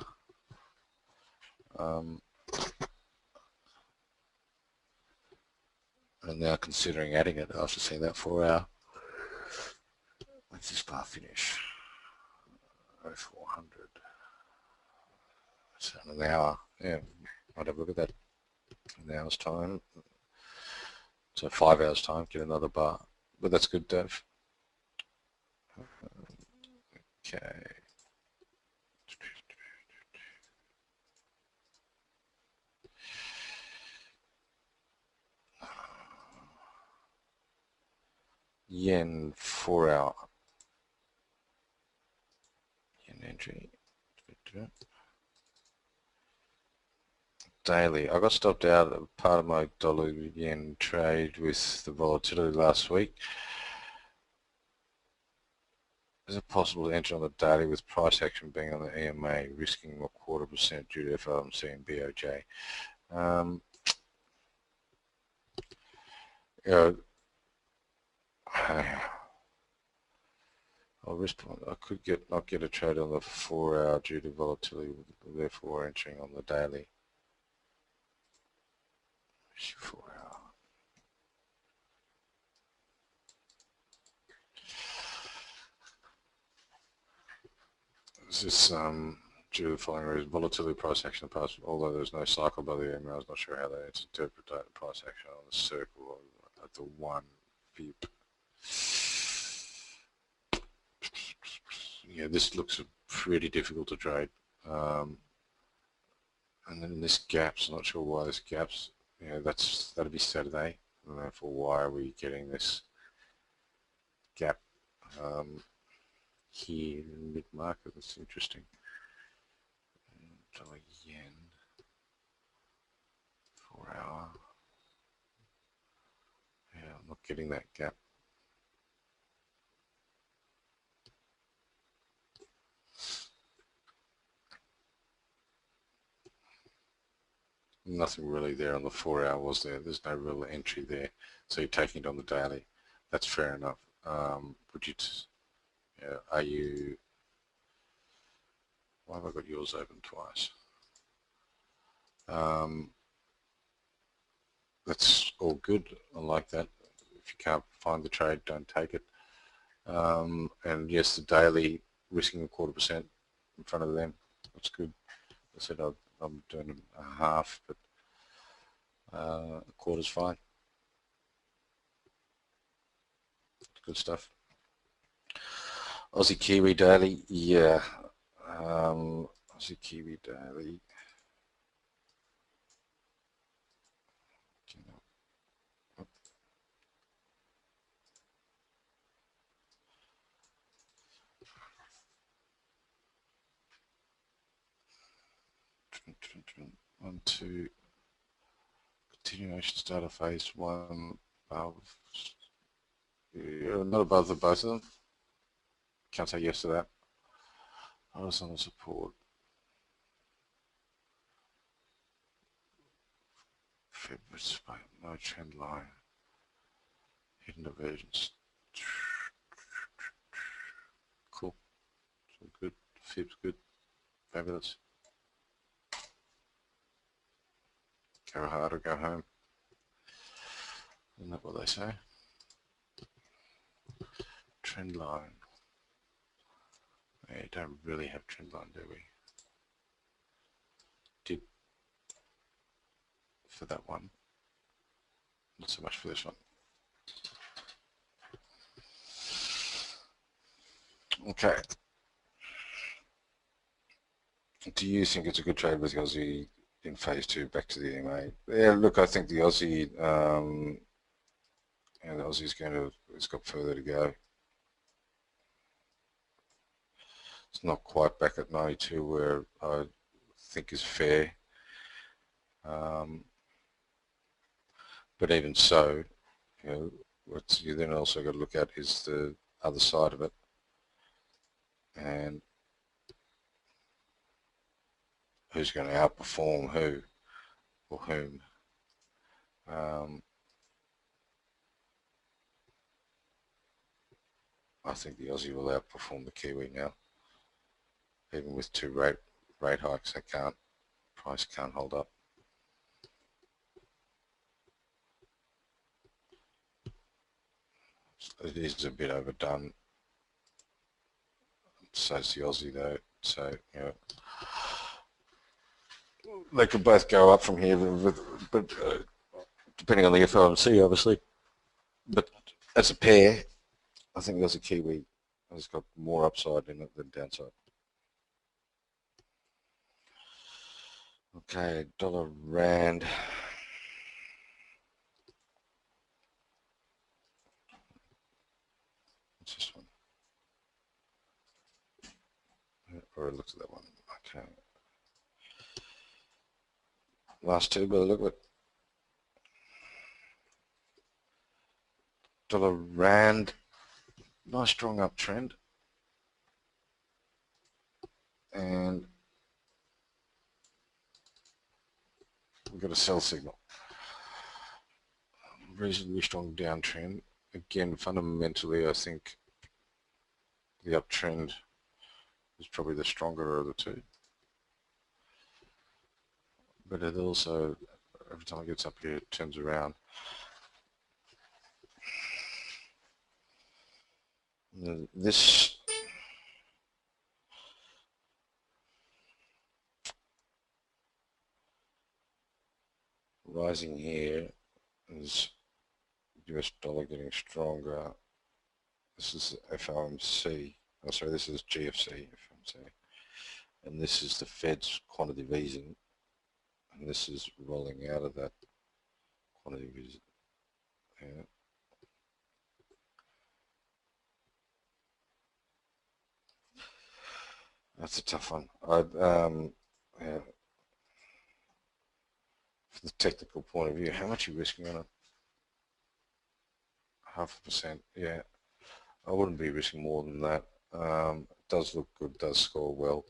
And now considering adding it after seeing that 4 hour. When's this bar finish? 0400. So in an hour. Yeah, I'd have a look at that in an hour's time. So 5 hours time, get another bar. But that's good, Dave. Okay. Yen 4 hour. Yen entry. Daily. I got stopped out of part of my dollar yen trade with the volatility last week. Is it possible to enter on the daily with price action being on the EMA, risking 0.25% due to FOMC and BOJ? I'll risk. I could not get a trade on the 4 hour due to volatility, therefore entering on the daily. 4 hour. Is this due to the following reason? Volatility price action in the past, although there's no cycle by the EMA, I was not sure how they interpret price action on the circle at the 1 pip. Yeah, this looks pretty difficult to trade. And then this gap's, I'm not sure why this gap's, that'll be Saturday, and therefore why are we getting this gap here in mid-market? That's interesting. Dollar yen, 4 hour. Yeah, I'm not getting that gap. Nothing really there on the 4 hour, was there? There's no real entry there. So you're taking it on the daily. That's fair enough. Would you, are you, why have I got yours open twice? That's all good. I like that. If you can't find the trade, don't take it. And yes, the daily risking 0.25% in front of them. That's good. I said I'm doing a half, but a quarter's fine. Good stuff. Aussie Kiwi daily, yeah. Aussie Kiwi daily. On to continuation starter phase 1 above, not above the both of them. Can't say yes to that. Horizontal support. No trend line. Hidden divergence. Cool. So good. Fib's good. Fabulous. Go hard or go home. Isn't that what they say? Trend line. We don't really have trend line, do we? Did for that one. Not so much for this one. Okay. Do you think it's a good trade with the Aussie in phase 2 back to the EMA? Yeah, look, I think the Aussie and the Aussie's it's got further to go. It's not quite back at 92 where I think is fair. But even so, what you then also got to look at is the other side of it. And who's going to outperform who or whom. I think the Aussie will outperform the Kiwi now. Even with 2 rate hikes, price can't hold up. It is a bit overdone. So it's the Aussie though. So, they could both go up from here, but depending on the FOMC, obviously. But as a pair, I think there's a Kiwi has got more upside in it than downside. Okay, dollar rand. What's this one? I already looked at that one. Okay. Last two, but look at it. Dollar rand, nice strong uptrend, and we've got a sell signal. Reasonably strong downtrend. Again, fundamentally, I think the uptrend is probably the stronger of the two. But it also, every time it gets up here, it turns around. This rising here is US dollar getting stronger. This is FOMC. Oh, sorry, this is GFC, FOMC. And this is the Fed's quantitative easing. And this is rolling out of that quantitative easing. Yeah. That's a tough one. Yeah. From the technical point of view, how much are you risking on it? 0.5%, yeah. I wouldn't be risking more than that. It does look good, does score well.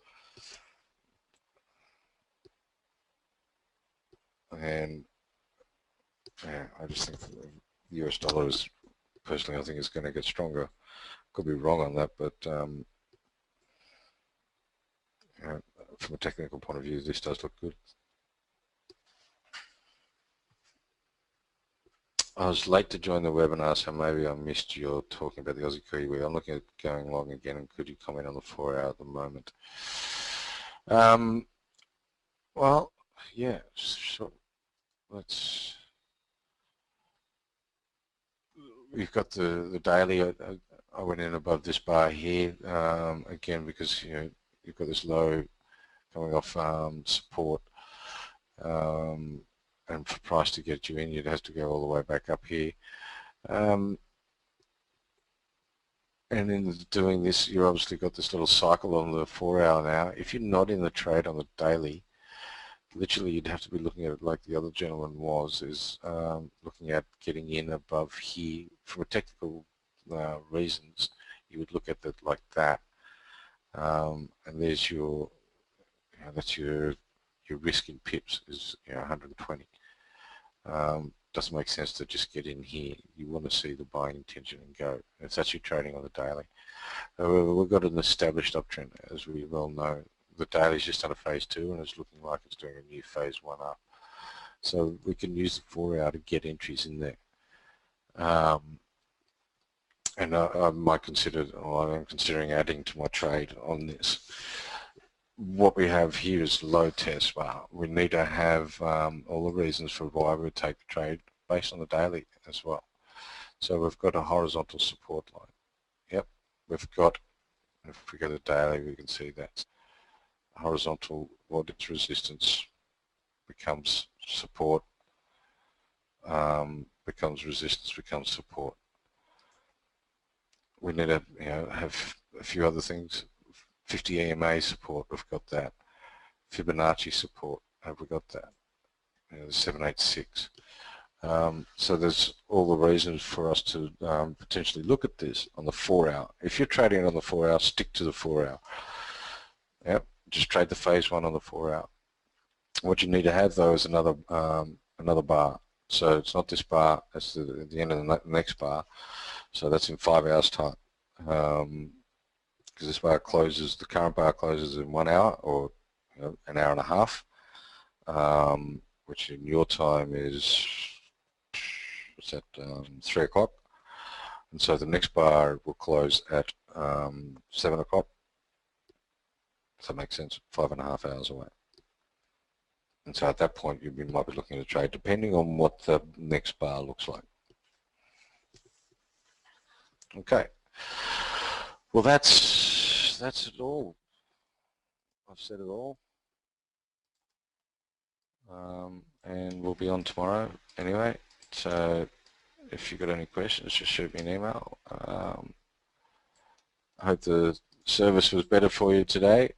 and yeah, I just think the US dollar is, personally, I think it's going to get stronger. Could be wrong on that, but from a technical point of view, this does look good. I was late to join the webinar, so maybe I missed your talking about the Aussie Kiwi. I'm looking at going long again, and could you comment on the 4 hour at the moment? Well, yeah, sure. We've got the daily. I went in above this bar here again because you've got this low coming off support, and for price to get you in, you'd have to go all the way back up here. And in doing this, you obviously got this little cycle on the 4 hour now. If you're not in the trade on the daily, literally you'd have to be looking at it like the other gentleman was, is looking at getting in above here. From a technical reasons, you would look at it like that. And there's your, that's your risk in pips is 120. Doesn't make sense to just get in here. You want to see the buying intention and go. It's actually trading on the daily. However, we've got an established uptrend, as we well know. The daily's just done a phase 2 and it's looking like it's doing a new phase 1 up. So we can use the 4 hour to get entries in there. And I might consider, or I'm considering adding to my trade on this. What we have here is low test bar. We need to have all the reasons for why we would take the trade based on the daily as well. So we've got a horizontal support line. Yep, we've got, if we go to daily, we can see that horizontal, what its resistance becomes support, becomes resistance, becomes support. We need to have a few other things. 50 EMA support, we've got that. Fibonacci support, have we got that? 786. So there's all the reasons for us to potentially look at this on the 4 hour. If you're trading on the 4 hour, stick to the 4 hour. Yep, just trade the phase 1 on the 4 hour. What you need to have though is another bar. So it's not this bar, it's the end of the next bar. So that's in 5 hours time. Because this bar closes, the current bar closes in 1 hour or an hour and a half, which in your time is, what's that, 3 o'clock. And so the next bar will close at 7 o'clock. Does that make sense? 5.5 hours away. And so at that point, you might be looking at a trade, depending on what the next bar looks like. Okay. Well, that's it all. I've said it all. And we'll be on tomorrow anyway. So if you've got any questions, just shoot me an email. I hope the service was better for you today.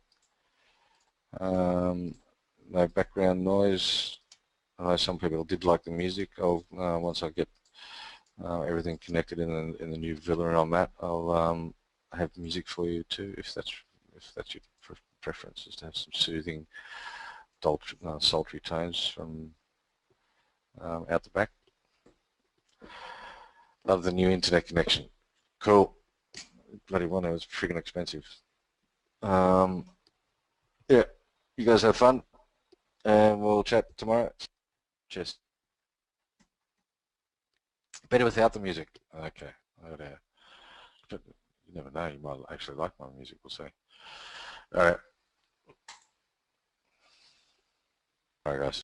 No background noise. I know some people did like the music. Once I get everything connected in the new villa and on that, I'll have music for you too, if that's your preference, is to have some soothing, sultry tones from out the back. Love the new internet connection. Cool. Bloody one, it was freaking expensive. Yeah, you guys have fun, and we'll chat tomorrow. Cheers. Better without the music. Okay. But you never know, you might actually like my music, we'll see. All right. All right, guys.